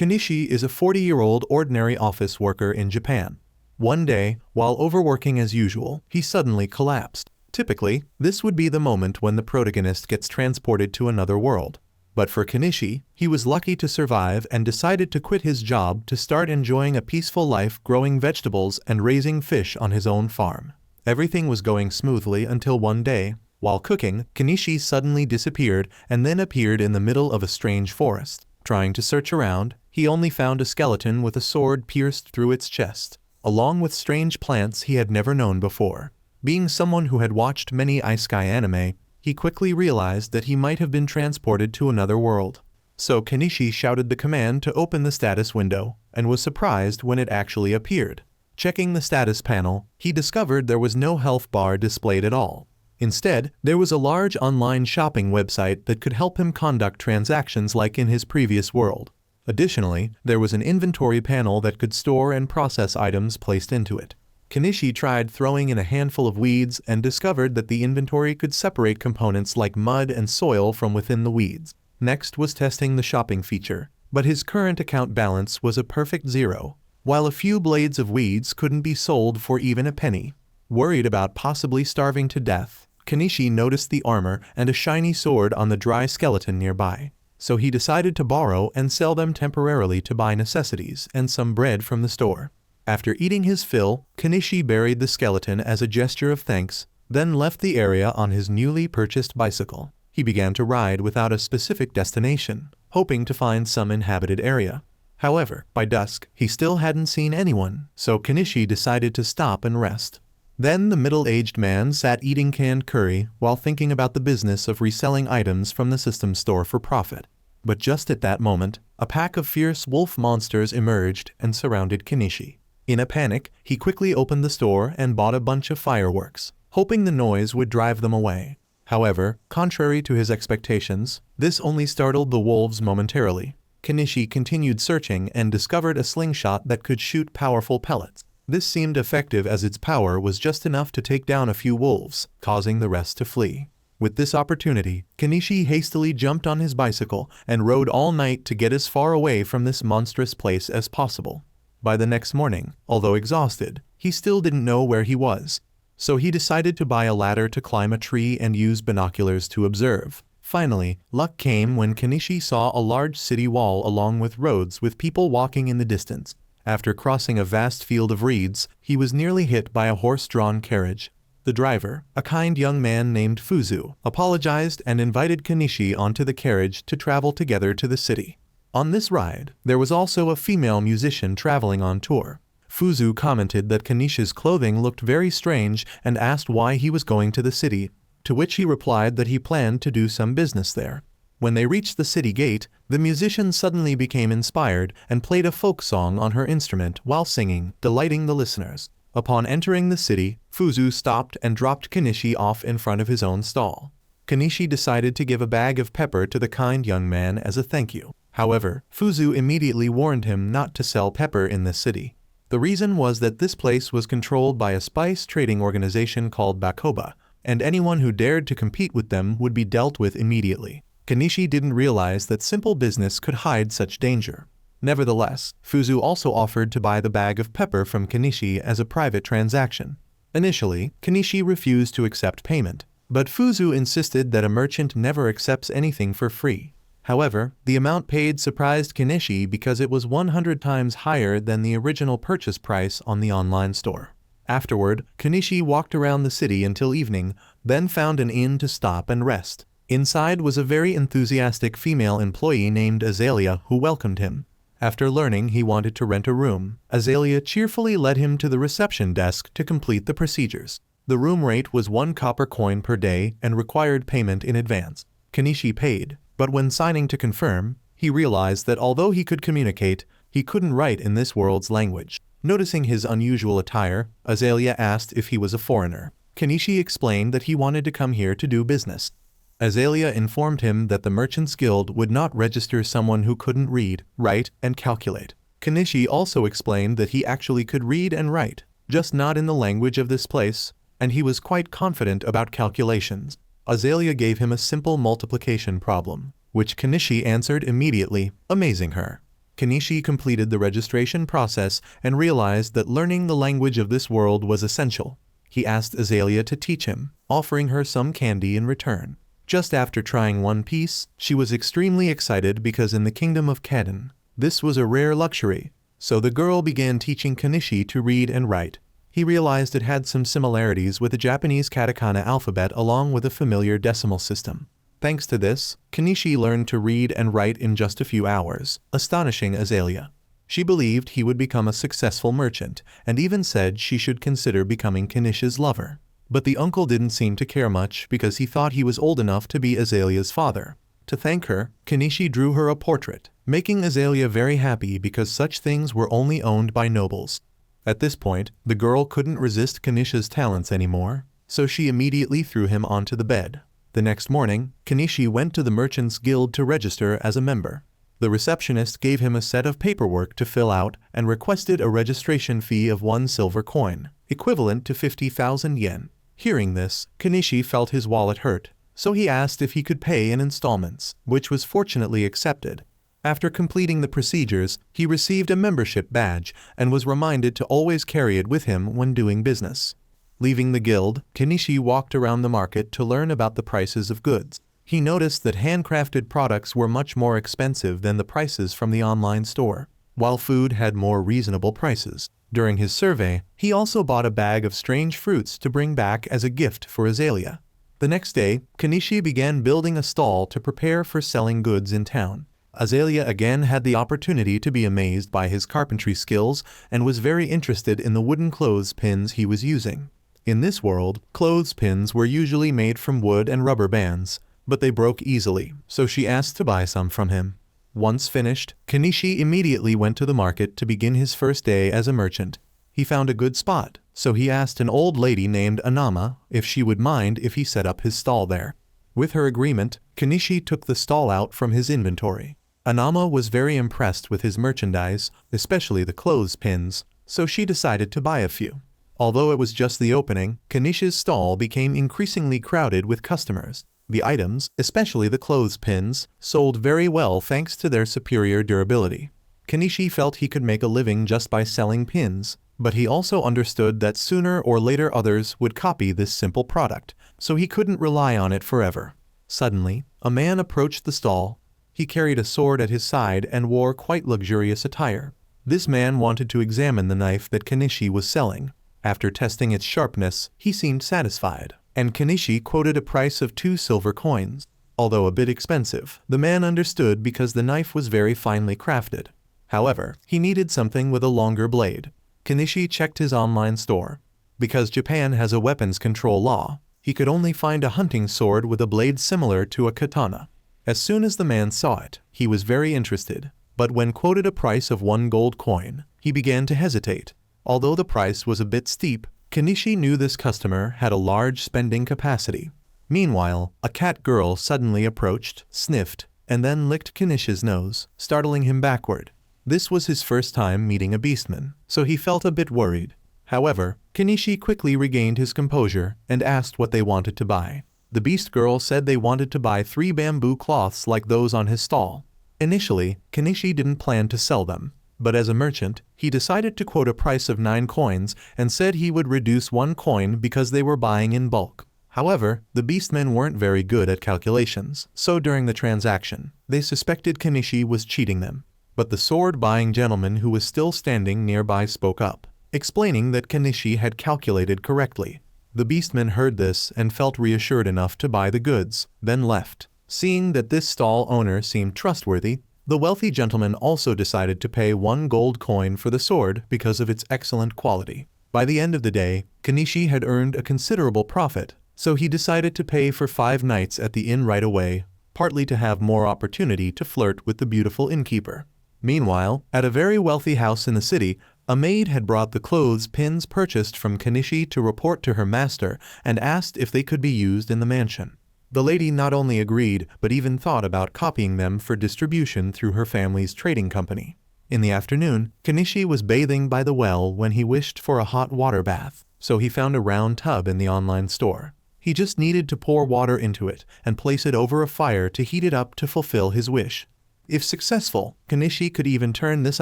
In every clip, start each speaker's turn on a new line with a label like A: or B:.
A: Kenichi is a 40-year-old ordinary office worker in Japan. One day, while overworking as usual, he suddenly collapsed. Typically, this would be the moment when the protagonist gets transported to another world. But for Kenichi, he was lucky to survive and decided to quit his job to start enjoying a peaceful life growing vegetables and raising fish on his own farm. Everything was going smoothly until one day, while cooking, Kenichi suddenly disappeared and then appeared in the middle of a strange forest. Trying to search around, he only found a skeleton with a sword pierced through its chest, along with strange plants he had never known before. Being someone who had watched many isekai anime, he quickly realized that he might have been transported to another world. So Kenichi shouted the command to open the status window, and was surprised when it actually appeared. Checking the status panel, he discovered there was no health bar displayed at all. Instead, there was a large online shopping website that could help him conduct transactions like in his previous world. Additionally, there was an inventory panel that could store and process items placed into it. Kenichi tried throwing in a handful of weeds and discovered that the inventory could separate components like mud and soil from within the weeds. Next was testing the shopping feature, but his current account balance was a perfect zero, while a few blades of weeds couldn't be sold for even a penny. Worried about possibly starving to death, Kenichi noticed the armor and a shiny sword on the dry skeleton nearby, so he decided to borrow and sell them temporarily to buy necessities and some bread from the store. After eating his fill, Kenichi buried the skeleton as a gesture of thanks, then left the area on his newly purchased bicycle. He began to ride without a specific destination, hoping to find some inhabited area. However, by dusk, he still hadn't seen anyone, so Kenichi decided to stop and rest. Then the middle-aged man sat eating canned curry while thinking about the business of reselling items from the system store for profit. But just at that moment, a pack of fierce wolf monsters emerged and surrounded Kenichi. In a panic, he quickly opened the store and bought a bunch of fireworks, hoping the noise would drive them away. However, contrary to his expectations, this only startled the wolves momentarily. Kenichi continued searching and discovered a slingshot that could shoot powerful pellets. This seemed effective as its power was just enough to take down a few wolves, causing the rest to flee. With this opportunity, Kenichi hastily jumped on his bicycle and rode all night to get as far away from this monstrous place as possible. By the next morning, although exhausted, he still didn't know where he was, so he decided to buy a ladder to climb a tree and use binoculars to observe. Finally, luck came when Kenichi saw a large city wall along with roads with people walking in the distance. After crossing a vast field of reeds, he was nearly hit by a horse-drawn carriage. The driver, a kind young man named Fuzu, apologized and invited Kenichi onto the carriage to travel together to the city. On this ride, there was also a female musician traveling on tour. Fuzu commented that Kenichi's clothing looked very strange and asked why he was going to the city, to which he replied that he planned to do some business there. When they reached the city gate, the musician suddenly became inspired and played a folk song on her instrument while singing, delighting the listeners. Upon entering the city, Fuzu stopped and dropped Kenichi off in front of his own stall. Kenichi decided to give a bag of pepper to the kind young man as a thank you. However, Fuzu immediately warned him not to sell pepper in this city. The reason was that this place was controlled by a spice trading organization called Bakoba, and anyone who dared to compete with them would be dealt with immediately. Kenichi didn't realize that simple business could hide such danger. Nevertheless, Fuzu also offered to buy the bag of pepper from Kenichi as a private transaction. Initially, Kenichi refused to accept payment, but Fuzu insisted that a merchant never accepts anything for free. However, the amount paid surprised Kenichi because it was 100 times higher than the original purchase price on the online store. Afterward, Kenichi walked around the city until evening, then found an inn to stop and rest. Inside was a very enthusiastic female employee named Azalea who welcomed him. After learning he wanted to rent a room, Azalea cheerfully led him to the reception desk to complete the procedures. The room rate was 1 copper coin per day and required payment in advance. Kenichi paid, but when signing to confirm, he realized that although he could communicate, he couldn't write in this world's language. Noticing his unusual attire, Azalea asked if he was a foreigner. Kenichi explained that he wanted to come here to do business. Azalea informed him that the Merchants Guild would not register someone who couldn't read, write, and calculate. Kenichi also explained that he actually could read and write, just not in the language of this place, and he was quite confident about calculations. Azalea gave him a simple multiplication problem, which Kenichi answered immediately, amazing her. Kenichi completed the registration process and realized that learning the language of this world was essential. He asked Azalea to teach him, offering her some candy in return. Just after trying one piece, she was extremely excited because in the kingdom of Kaden, this was a rare luxury. So the girl began teaching Kenichi to read and write. He realized it had some similarities with the Japanese katakana alphabet along with a familiar decimal system. Thanks to this, Kenichi learned to read and write in just a few hours, astonishing Azalea. She believed he would become a successful merchant, and even said she should consider becoming Kenishi's lover. But the uncle didn't seem to care much because he thought he was old enough to be Azalea's father. To thank her, Kenichi drew her a portrait, making Azalea very happy because such things were only owned by nobles. At this point, the girl couldn't resist Kenishi's talents anymore, so she immediately threw him onto the bed. The next morning, Kenichi went to the Merchants Guild to register as a member. The receptionist gave him a set of paperwork to fill out and requested a registration fee of 1 silver coin, equivalent to 50,000 yen. Hearing this, Kenichi felt his wallet hurt, so he asked if he could pay in installments, which was fortunately accepted. After completing the procedures, he received a membership badge and was reminded to always carry it with him when doing business. Leaving the guild, Kenichi walked around the market to learn about the prices of goods. He noticed that handcrafted products were much more expensive than the prices from the online store, while food had more reasonable prices. During his survey, he also bought a bag of strange fruits to bring back as a gift for Azalea. The next day, Kenichi began building a stall to prepare for selling goods in town. Azalea again had the opportunity to be amazed by his carpentry skills and was very interested in the wooden clothespins he was using. In this world, clothespins were usually made from wood and rubber bands, but they broke easily, so she asked to buy some from him. Once finished, Kenichi immediately went to the market to begin his first day as a merchant. He found a good spot, so he asked an old lady named Anama if she would mind if he set up his stall there. With her agreement, Kenichi took the stall out from his inventory. Anama was very impressed with his merchandise, especially the clothespins, so she decided to buy a few. Although it was just the opening, Kenishi's stall became increasingly crowded with customers. The items, especially the clothespins, sold very well thanks to their superior durability. Kenichi felt he could make a living just by selling pins, but he also understood that sooner or later others would copy this simple product, so he couldn't rely on it forever. Suddenly, a man approached the stall. He carried a sword at his side and wore quite luxurious attire. This man wanted to examine the knife that Kenichi was selling. After testing its sharpness, he seemed satisfied, and Kenichi quoted a price of 2 silver coins. Although a bit expensive, the man understood because the knife was very finely crafted. However, he needed something with a longer blade. Kenichi checked his online store. Because Japan has a weapons control law, he could only find a hunting sword with a blade similar to a katana. As soon as the man saw it, he was very interested, but when quoted a price of 1 gold coin, he began to hesitate. Although the price was a bit steep, Kenichi knew this customer had a large spending capacity. Meanwhile, a cat girl suddenly approached, sniffed, and then licked Kenishi's nose, startling him backward. This was his first time meeting a beastman, so he felt a bit worried. However, Kenichi quickly regained his composure and asked what they wanted to buy. The beast girl said they wanted to buy 3 bamboo cloths like those on his stall. Initially, Kenichi didn't plan to sell them, but as a merchant, he decided to quote a price of 9 coins and said he would reduce 1 coin because they were buying in bulk. However, the beastmen weren't very good at calculations, so during the transaction, they suspected Kenichi was cheating them. But the sword-buying gentleman who was still standing nearby spoke up, explaining that Kenichi had calculated correctly. The beastman heard this and felt reassured enough to buy the goods, then left. Seeing that this stall owner seemed trustworthy, the wealthy gentleman also decided to pay 1 gold coin for the sword because of its excellent quality. By the end of the day, Kenichi had earned a considerable profit, so he decided to pay for 5 nights at the inn right away, partly to have more opportunity to flirt with the beautiful innkeeper. Meanwhile, at a very wealthy house in the city, a maid had brought the clothespins purchased from Kenichi to report to her master and asked if they could be used in the mansion. The lady not only agreed, but even thought about copying them for distribution through her family's trading company. In the afternoon, Kenichi was bathing by the well when he wished for a hot water bath, so he found a round tub in the online store. He just needed to pour water into it and place it over a fire to heat it up to fulfill his wish. If successful, Kenichi could even turn this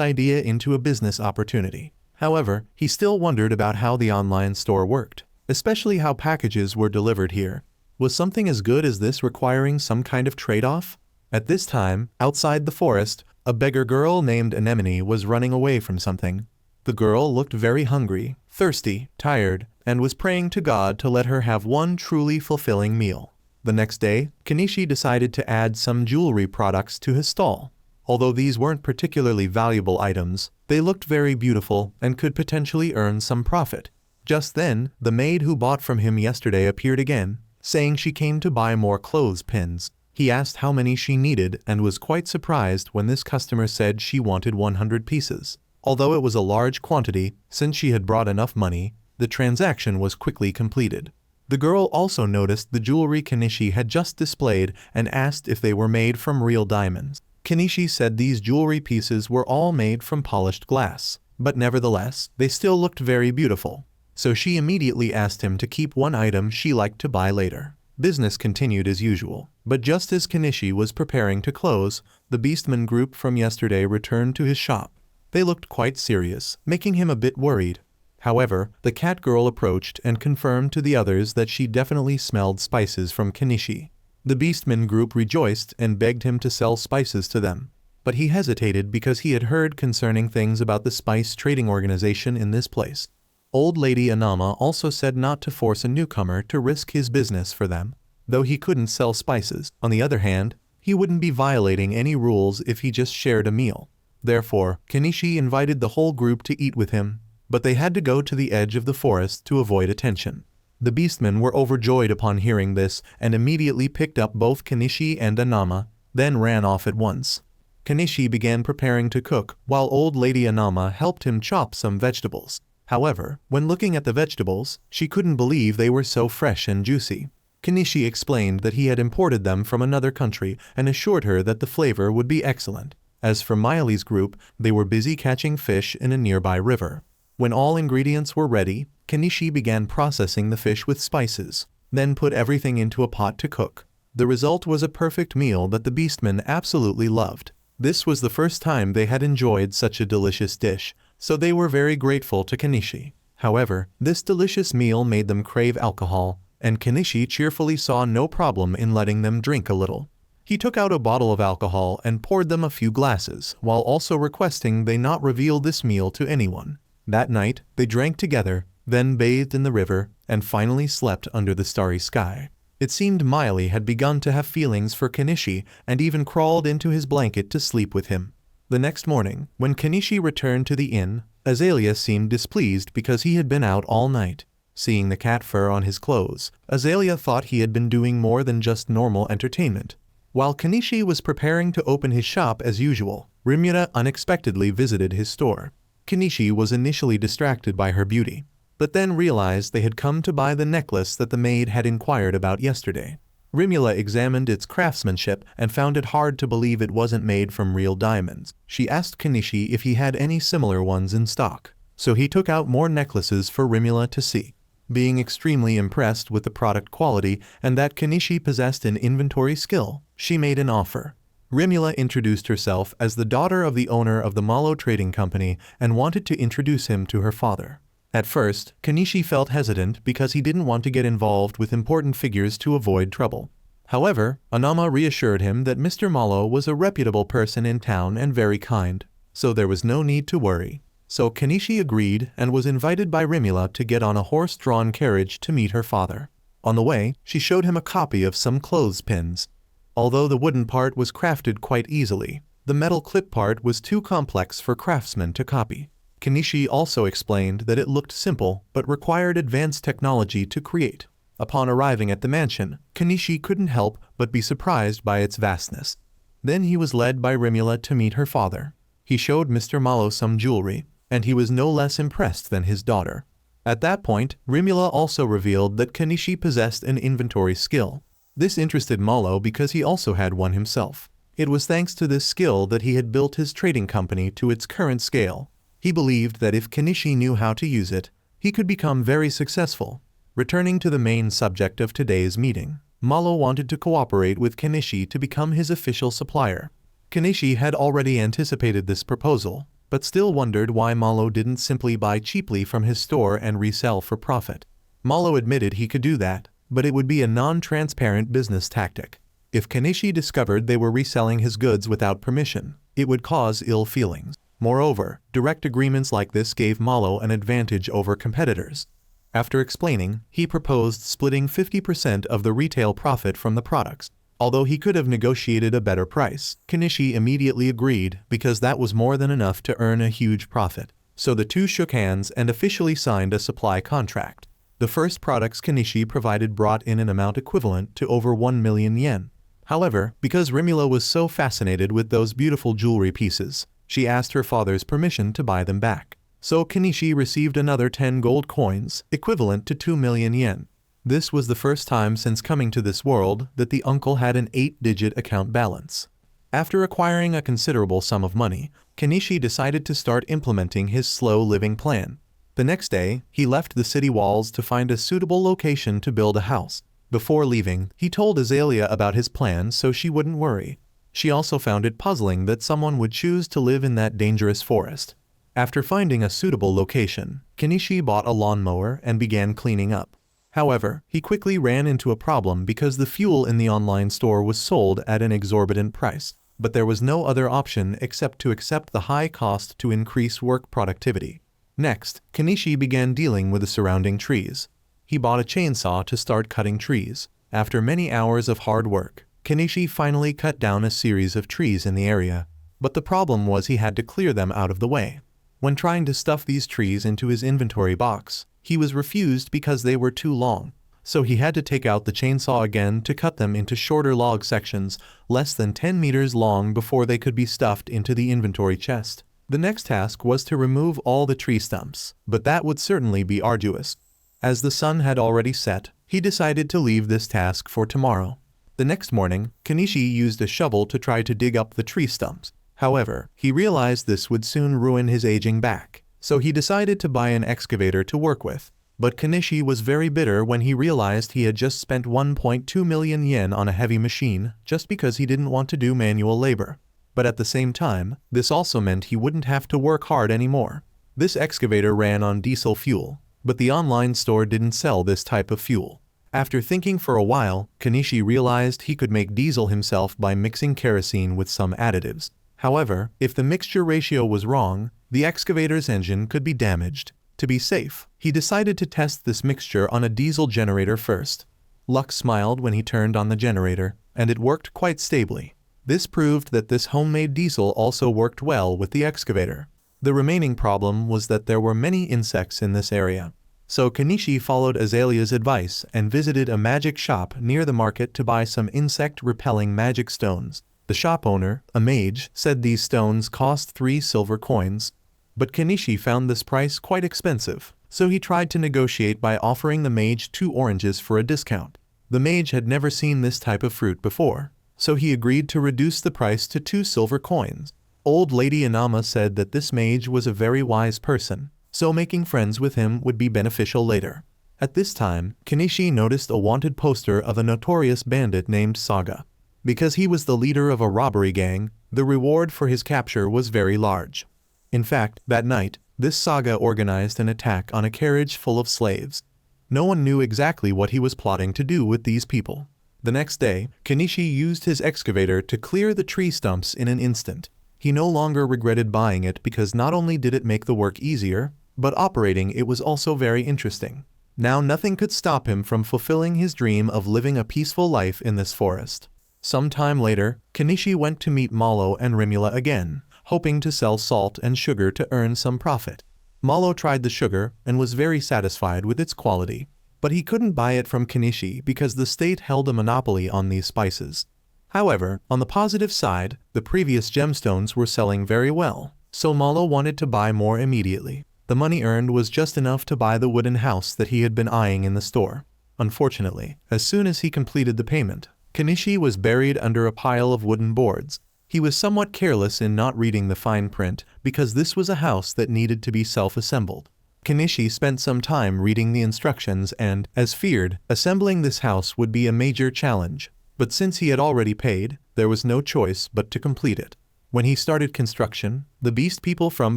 A: idea into a business opportunity. However, he still wondered about how the online store worked, especially how packages were delivered here. Was something as good as this requiring some kind of trade-off? At this time, outside the forest, a beggar girl named Anemone was running away from something. The girl looked very hungry, thirsty, tired, and was praying to God to let her have one truly fulfilling meal. The next day, Kenichi decided to add some jewelry products to his stall. Although these weren't particularly valuable items, they looked very beautiful and could potentially earn some profit. Just then, the maid who bought from him yesterday appeared again, saying she came to buy more clothes pins. He asked how many she needed and was quite surprised when this customer said she wanted 100 pieces. Although it was a large quantity, since she had brought enough money, the transaction was quickly completed. The girl also noticed the jewelry Kenichi had just displayed and asked if they were made from real diamonds. Kenichi said these jewelry pieces were all made from polished glass, but nevertheless, they still looked very beautiful. So she immediately asked him to keep one item she liked to buy later. Business continued as usual, but just as Kenichi was preparing to close, the Beastman group from yesterday returned to his shop. They looked quite serious, making him a bit worried. However, the cat girl approached and confirmed to the others that she definitely smelled spices from Kenichi. The Beastman group rejoiced and begged him to sell spices to them. But he hesitated because he had heard concerning things about the spice trading organization in this place. Old Lady Anama also said not to force a newcomer to risk his business for them, though he couldn't sell spices. On the other hand, he wouldn't be violating any rules if he just shared a meal. Therefore, Kenichi invited the whole group to eat with him, but they had to go to the edge of the forest to avoid attention. The Beastmen were overjoyed upon hearing this and immediately picked up both Kenichi and Anama, then ran off at once. Kenichi began preparing to cook, while old Lady Anama helped him chop some vegetables. However, when looking at the vegetables, she couldn't believe they were so fresh and juicy. Kenichi explained that he had imported them from another country and assured her that the flavor would be excellent. As for Miley's group, they were busy catching fish in a nearby river. When all ingredients were ready, Kenichi began processing the fish with spices, then put everything into a pot to cook. The result was a perfect meal that the Beastmen absolutely loved. This was the first time they had enjoyed such a delicious dish, so they were very grateful to Kenichi. However, this delicious meal made them crave alcohol, and Kenichi cheerfully saw no problem in letting them drink a little. He took out a bottle of alcohol and poured them a few glasses, while also requesting they not reveal this meal to anyone. That night, they drank together, then bathed in the river, and finally slept under the starry sky. It seemed Miley had begun to have feelings for Kenichi and even crawled into his blanket to sleep with him. The next morning, when Kenichi returned to the inn, Azalea seemed displeased because he had been out all night. Seeing the cat fur on his clothes, Azalea thought he had been doing more than just normal entertainment. While Kenichi was preparing to open his shop as usual, Rimura unexpectedly visited his store. Kenichi was initially distracted by her beauty, but then realized they had come to buy the necklace that the maid had inquired about yesterday. Rimula examined its craftsmanship and found it hard to believe it wasn't made from real diamonds. She asked Kenichi if he had any similar ones in stock, so he took out more necklaces for Rimula to see. Being extremely impressed with the product quality and that Kenichi possessed an inventory skill, she made an offer. Rimula introduced herself as the daughter of the owner of the Malo Trading Company and wanted to introduce him to her father. At first, Kenichi felt hesitant because he didn't want to get involved with important figures to avoid trouble. However, Anama reassured him that Mr. Malo was a reputable person in town and very kind, so there was no need to worry. So Kenichi agreed and was invited by Rimula to get on a horse-drawn carriage to meet her father. On the way, she showed him a copy of some clothespins. Although the wooden part was crafted quite easily, the metal clip part was too complex for craftsmen to copy. Kenichi also explained that it looked simple but required advanced technology to create. Upon arriving at the mansion, Kenichi couldn't help but be surprised by its vastness. Then he was led by Rimula to meet her father. He showed Mr. Malo some jewelry, and he was no less impressed than his daughter. At that point, Rimula also revealed that Kenichi possessed an inventory skill. This interested Malo because he also had one himself. It was thanks to this skill that he had built his trading company to its current scale. He believed that if Kenichi knew how to use it, he could become very successful. Returning to the main subject of today's meeting, Malo wanted to cooperate with Kenichi to become his official supplier. Kenichi had already anticipated this proposal, but still wondered why Malo didn't simply buy cheaply from his store and resell for profit. Malo admitted he could do that, but it would be a non-transparent business tactic. If Kenichi discovered they were reselling his goods without permission, it would cause ill feelings. Moreover, direct agreements like this gave Malo an advantage over competitors. After explaining, he proposed splitting 50% of the retail profit from the products. Although he could have negotiated a better price, Kenichi immediately agreed because that was more than enough to earn a huge profit. So the two shook hands and officially signed a supply contract. The first products Kenichi provided brought in an amount equivalent to over 1 million yen. However, because Rimula was so fascinated with those beautiful jewelry pieces, she asked her father's permission to buy them back. So Kenichi received another 10 gold coins, equivalent to 2 million yen. This was the first time since coming to this world that the uncle had an 8-digit account balance. After acquiring a considerable sum of money, Kenichi decided to start implementing his slow living plan. The next day, he left the city walls to find a suitable location to build a house. Before leaving, he told Azalea about his plan so she wouldn't worry. She also found it puzzling that someone would choose to live in that dangerous forest. After finding a suitable location, Kenichi bought a lawnmower and began cleaning up. However, he quickly ran into a problem because the fuel in the online store was sold at an exorbitant price, but there was no other option except to accept the high cost to increase work productivity. Next, Kenichi began dealing with the surrounding trees. He bought a chainsaw to start cutting trees. After many hours of hard work, Kenichi finally cut down a series of trees in the area, but the problem was he had to clear them out of the way. When trying to stuff these trees into his inventory box, he was refused because they were too long, so he had to take out the chainsaw again to cut them into shorter log sections, less than 10 meters long before they could be stuffed into the inventory chest. The next task was to remove all the tree stumps, but that would certainly be arduous. As the sun had already set, he decided to leave this task for tomorrow. The next morning, Kenichi used a shovel to try to dig up the tree stumps. However, he realized this would soon ruin his aging back, so he decided to buy an excavator to work with. But Kenichi was very bitter when he realized he had just spent 1.2 million yen on a heavy machine just because he didn't want to do manual labor. But at the same time, this also meant he wouldn't have to work hard anymore. This excavator ran on diesel fuel, but the online store didn't sell this type of fuel. After thinking for a while, Kenichi realized he could make diesel himself by mixing kerosene with some additives. However, if the mixture ratio was wrong, the excavator's engine could be damaged. To be safe, he decided to test this mixture on a diesel generator first. Luck smiled when he turned on the generator, and it worked quite stably. This proved that this homemade diesel also worked well with the excavator. The remaining problem was that there were many insects in this area. So Kenichi followed Azalea's advice and visited a magic shop near the market to buy some insect-repelling magic stones. The shop owner, a mage, said these stones cost 3 silver coins. But Kenichi found this price quite expensive, so he tried to negotiate by offering the mage 2 oranges for a discount. The mage had never seen this type of fruit before, so he agreed to reduce the price to 2 silver coins. Old Lady Inama said that this mage was a very wise person, so making friends with him would be beneficial later. At this time, Kenichi noticed a wanted poster of a notorious bandit named Saga. Because he was the leader of a robbery gang, the reward for his capture was very large. In fact, that night, this Saga organized an attack on a carriage full of slaves. No one knew exactly what he was plotting to do with these people. The next day, Kenichi used his excavator to clear the tree stumps in an instant. He no longer regretted buying it because not only did it make the work easier, but operating it was also very interesting. Now nothing could stop him from fulfilling his dream of living a peaceful life in this forest. Some time later, Kenichi went to meet Malo and Rimula again, hoping to sell salt and sugar to earn some profit. Malo tried the sugar and was very satisfied with its quality, but he couldn't buy it from Kenichi because the state held a monopoly on these spices. However, on the positive side, the previous gemstones were selling very well, so Malo wanted to buy more immediately. The money earned was just enough to buy the wooden house that he had been eyeing in the store. Unfortunately, as soon as he completed the payment, Kenichi was buried under a pile of wooden boards. He was somewhat careless in not reading the fine print because this was a house that needed to be self-assembled. Kenichi spent some time reading the instructions and, as feared, assembling this house would be a major challenge. But since he had already paid, there was no choice but to complete it. When he started construction, the beast people from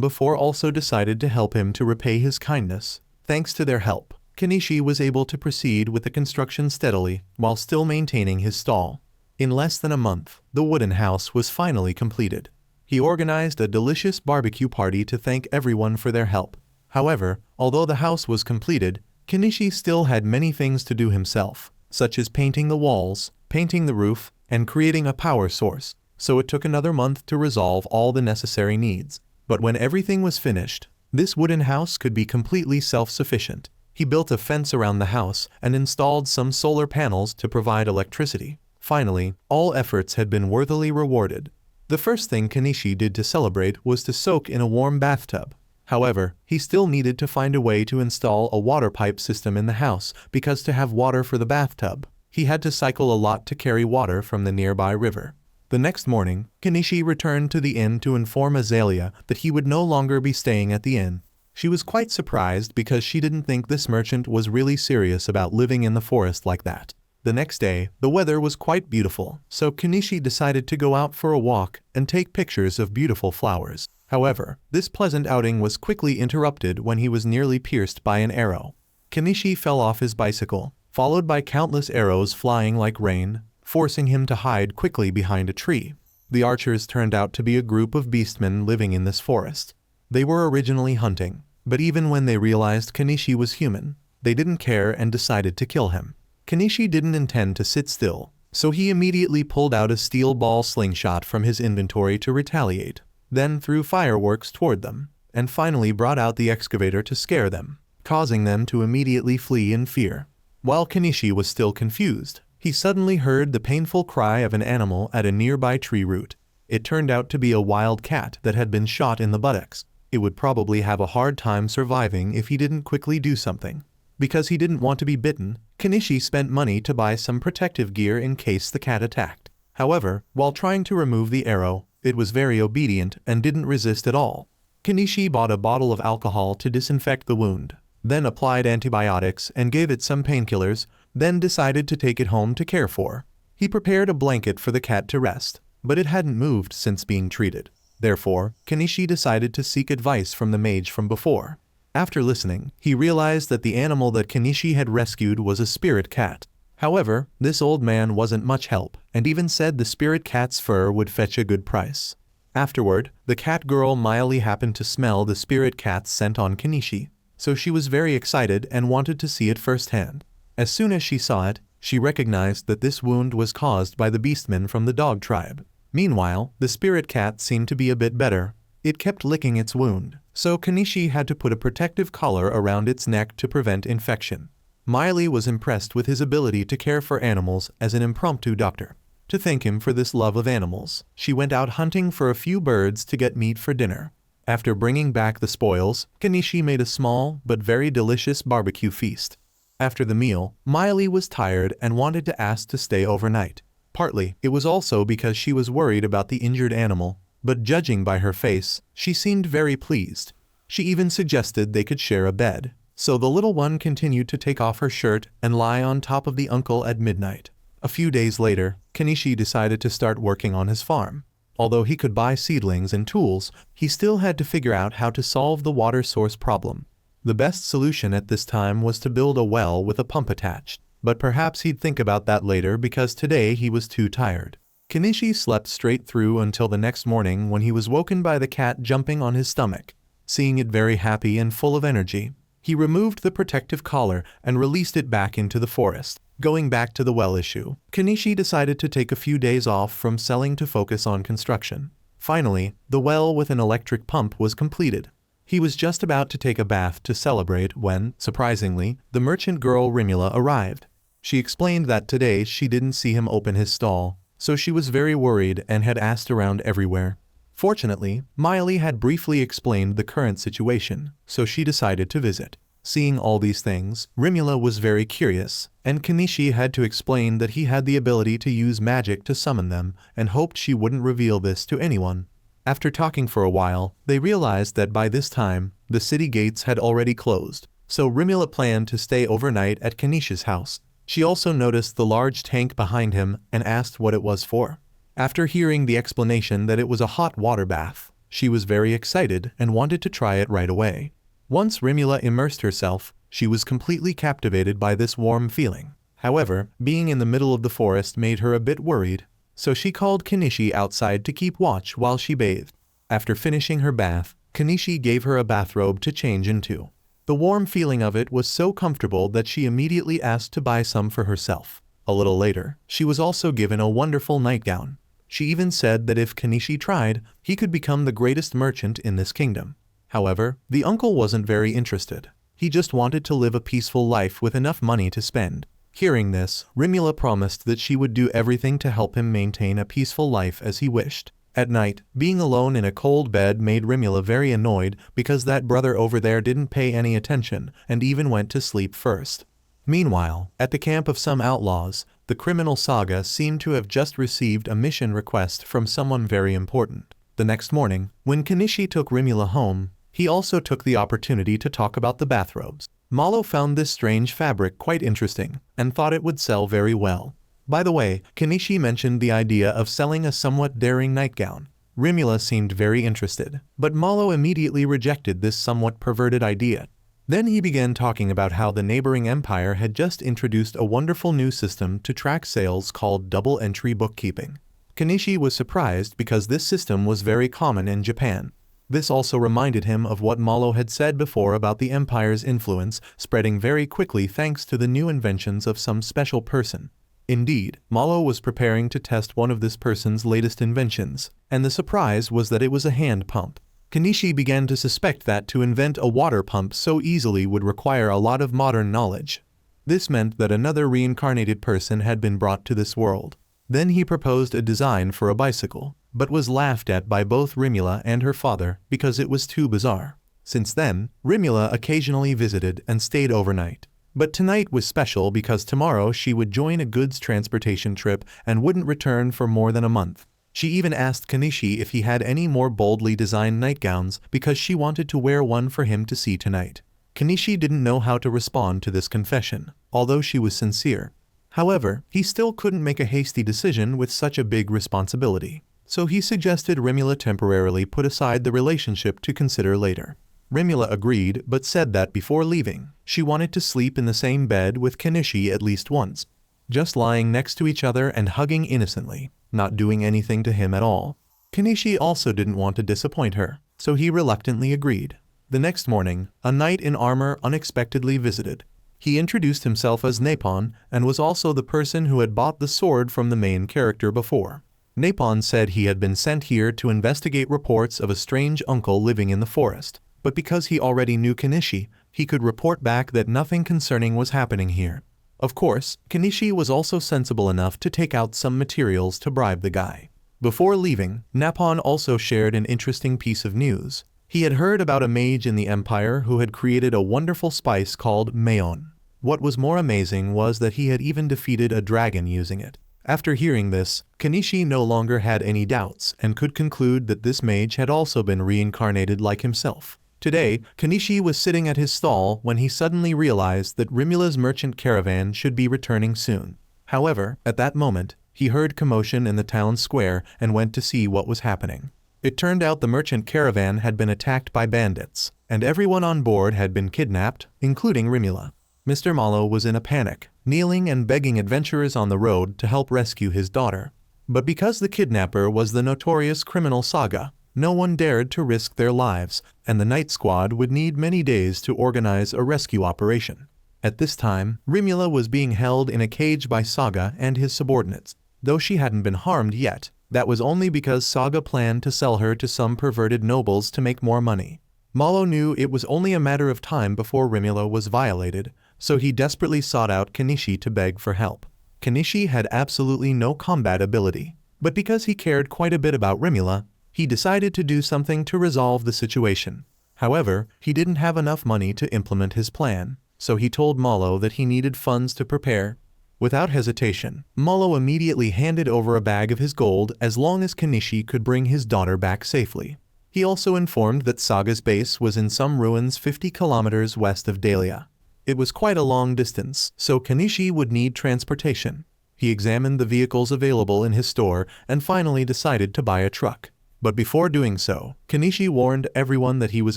A: before also decided to help him to repay his kindness. Thanks to their help, Kenichi was able to proceed with the construction steadily while still maintaining his stall. In less than a month, the wooden house was finally completed. He organized a delicious barbecue party to thank everyone for their help. However, although the house was completed, Kenichi still had many things to do himself, such as painting the walls, painting the roof, and creating a power source, so it took another month to resolve all the necessary needs. But when everything was finished, this wooden house could be completely self-sufficient. He built a fence around the house and installed some solar panels to provide electricity. Finally, all efforts had been worthily rewarded. The first thing Kenichi did to celebrate was to soak in a warm bathtub. However, he still needed to find a way to install a water pipe system in the house because to have water for the bathtub, he had to cycle a lot to carry water from the nearby river. The next morning, Kenichi returned to the inn to inform Azalea that he would no longer be staying at the inn. She was quite surprised because she didn't think this merchant was really serious about living in the forest like that. The next day, the weather was quite beautiful, so Kenichi decided to go out for a walk and take pictures of beautiful flowers. However, this pleasant outing was quickly interrupted when he was nearly pierced by an arrow. Kenichi fell off his bicycle, followed by countless arrows flying like rain, forcing him to hide quickly behind a tree. The archers turned out to be a group of beastmen living in this forest. They were originally hunting, but even when they realized Kenichi was human, they didn't care and decided to kill him. Kenichi didn't intend to sit still, so he immediately pulled out a steel ball slingshot from his inventory to retaliate, then threw fireworks toward them, and finally brought out the excavator to scare them, causing them to immediately flee in fear. While Kenichi was still confused, he suddenly heard the painful cry of an animal at a nearby tree root. It turned out to be a wild cat that had been shot in the buttocks. It would probably have a hard time surviving if he didn't quickly do something. Because he didn't want to be bitten, Kenichi spent money to buy some protective gear in case the cat attacked. However, while trying to remove the arrow, it was very obedient and didn't resist at all. Kenichi bought a bottle of alcohol to disinfect the wound, then applied antibiotics and gave it some painkillers, then decided to take it home to care for. He prepared a blanket for the cat to rest, but it hadn't moved since being treated. Therefore, Kenichi decided to seek advice from the mage from before. After listening, he realized that the animal that Kenichi had rescued was a spirit cat. However, this old man wasn't much help, and even said the spirit cat's fur would fetch a good price. Afterward, the cat girl Miley happened to smell the spirit cat's scent on Kenichi, so she was very excited and wanted to see it firsthand. As soon as she saw it, she recognized that this wound was caused by the beastmen from the dog tribe. Meanwhile, the spirit cat seemed to be a bit better. It kept licking its wound, so Kenichi had to put a protective collar around its neck to prevent infection. Miley was impressed with his ability to care for animals as an impromptu doctor. To thank him for this love of animals, she went out hunting for a few birds to get meat for dinner. After bringing back the spoils, Kenichi made a small but very delicious barbecue feast. After the meal, Miley was tired and wanted to ask to stay overnight. Partly, it was also because she was worried about the injured animal, but judging by her face, she seemed very pleased. She even suggested they could share a bed. So the little one continued to take off her shirt and lie on top of the uncle at midnight. A few days later, Kenichi decided to start working on his farm. Although he could buy seedlings and tools, he still had to figure out how to solve the water source problem. The best solution at this time was to build a well with a pump attached, but perhaps he'd think about that later because today he was too tired. Kenichi slept straight through until the next morning when he was woken by the cat jumping on his stomach. Seeing it very happy and full of energy, he removed the protective collar and released it back into the forest. Going back to the well issue, Kenichi decided to take a few days off from selling to focus on construction. Finally, the well with an electric pump was completed. He was just about to take a bath to celebrate when, surprisingly, the merchant girl Rimula arrived. She explained that today she didn't see him open his stall, so she was very worried and had asked around everywhere. Fortunately, Miley had briefly explained the current situation, so she decided to visit. Seeing all these things, Rimula was very curious, and Kenichi had to explain that he had the ability to use magic to summon them and hoped she wouldn't reveal this to anyone. After talking for a while, they realized that by this time, the city gates had already closed, so Rimula planned to stay overnight at Kenichi's house. She also noticed the large tank behind him and asked what it was for. After hearing the explanation that it was a hot water bath, she was very excited and wanted to try it right away. Once Rimula immersed herself, she was completely captivated by this warm feeling. However, being in the middle of the forest made her a bit worried, so she called Kanishi outside to keep watch while she bathed. After finishing her bath, Kanishi gave her a bathrobe to change into. The warm feeling of it was so comfortable that she immediately asked to buy some for herself. A little later, she was also given a wonderful nightgown. She even said that if Kanishi tried, he could become the greatest merchant in this kingdom. However, the uncle wasn't very interested. He just wanted to live a peaceful life with enough money to spend. Hearing this, Rimula promised that she would do everything to help him maintain a peaceful life as he wished. At night, being alone in a cold bed made Rimula very annoyed because that brother over there didn't pay any attention and even went to sleep first. Meanwhile, at the camp of some outlaws, the criminal Saga seemed to have just received a mission request from someone very important. The next morning, when Kanishi took Rimula home, he also took the opportunity to talk about the bathrobes. Malo found this strange fabric quite interesting and thought it would sell very well. By the way, Kanishi mentioned the idea of selling a somewhat daring nightgown. Rimula seemed very interested, but Malo immediately rejected this somewhat perverted idea. Then he began talking about how the neighboring empire had just introduced a wonderful new system to track sales called double-entry bookkeeping. Kanishi was surprised because this system was very common in Japan. This also reminded him of what Malo had said before about the empire's influence spreading very quickly thanks to the new inventions of some special person. Indeed, Malo was preparing to test one of this person's latest inventions, and the surprise was that it was a hand pump. Kanishi began to suspect that to invent a water pump so easily would require a lot of modern knowledge. This meant that another reincarnated person had been brought to this world. Then he proposed a design for a bicycle, but was laughed at by both Rimula and her father because it was too bizarre. Since then, Rimula occasionally visited and stayed overnight. But tonight was special because tomorrow she would join a goods transportation trip and wouldn't return for more than a month. She even asked Kanishi if he had any more boldly designed nightgowns because she wanted to wear one for him to see tonight. Kanishi didn't know how to respond to this confession, although she was sincere. However, he still couldn't make a hasty decision with such a big responsibility. So he suggested Rimula temporarily put aside the relationship to consider later. Rimula agreed but said that before leaving, she wanted to sleep in the same bed with Kanishi at least once. Just lying next to each other and hugging innocently, not doing anything to him at all. Kanishi also didn't want to disappoint her, so he reluctantly agreed. The next morning, a knight in armor unexpectedly visited. He introduced himself as Napon and was also the person who had bought the sword from the main character before. Napon said he had been sent here to investigate reports of a strange uncle living in the forest, but because he already knew Kanishi, he could report back that nothing concerning was happening here. Of course, Kanishi was also sensible enough to take out some materials to bribe the guy. Before leaving, Napon also shared an interesting piece of news. He had heard about a mage in the empire who had created a wonderful spice called Mayon. What was more amazing was that he had even defeated a dragon using it. After hearing this, Kanishi no longer had any doubts and could conclude that this mage had also been reincarnated like himself. Today, Kanishi was sitting at his stall when he suddenly realized that Rimula's merchant caravan should be returning soon. However, at that moment, he heard commotion in the town square and went to see what was happening. It turned out the merchant caravan had been attacked by bandits, and everyone on board had been kidnapped, including Rimula. Mr. Malo was in a panic, kneeling and begging adventurers on the road to help rescue his daughter. But because the kidnapper was the notorious criminal Saga, no one dared to risk their lives, and the night squad would need many days to organize a rescue operation. At this time, Rimula was being held in a cage by Saga and his subordinates. Though she hadn't been harmed yet, that was only because Saga planned to sell her to some perverted nobles to make more money. Malo knew it was only a matter of time before Rimula was violated, so he desperately sought out Kanishi to beg for help. Kanishi had absolutely no combat ability, but because he cared quite a bit about Rimula, he decided to do something to resolve the situation. However, he didn't have enough money to implement his plan, so he told Malo that he needed funds to prepare. Without hesitation, Malo immediately handed over a bag of his gold as long as Kanishi could bring his daughter back safely. He also informed that Saga's base was in some ruins 50 kilometers west of Dahlia. It was quite a long distance, so Kanishi would need transportation. He examined the vehicles available in his store and finally decided to buy a truck. But before doing so, Kenichi warned everyone that he was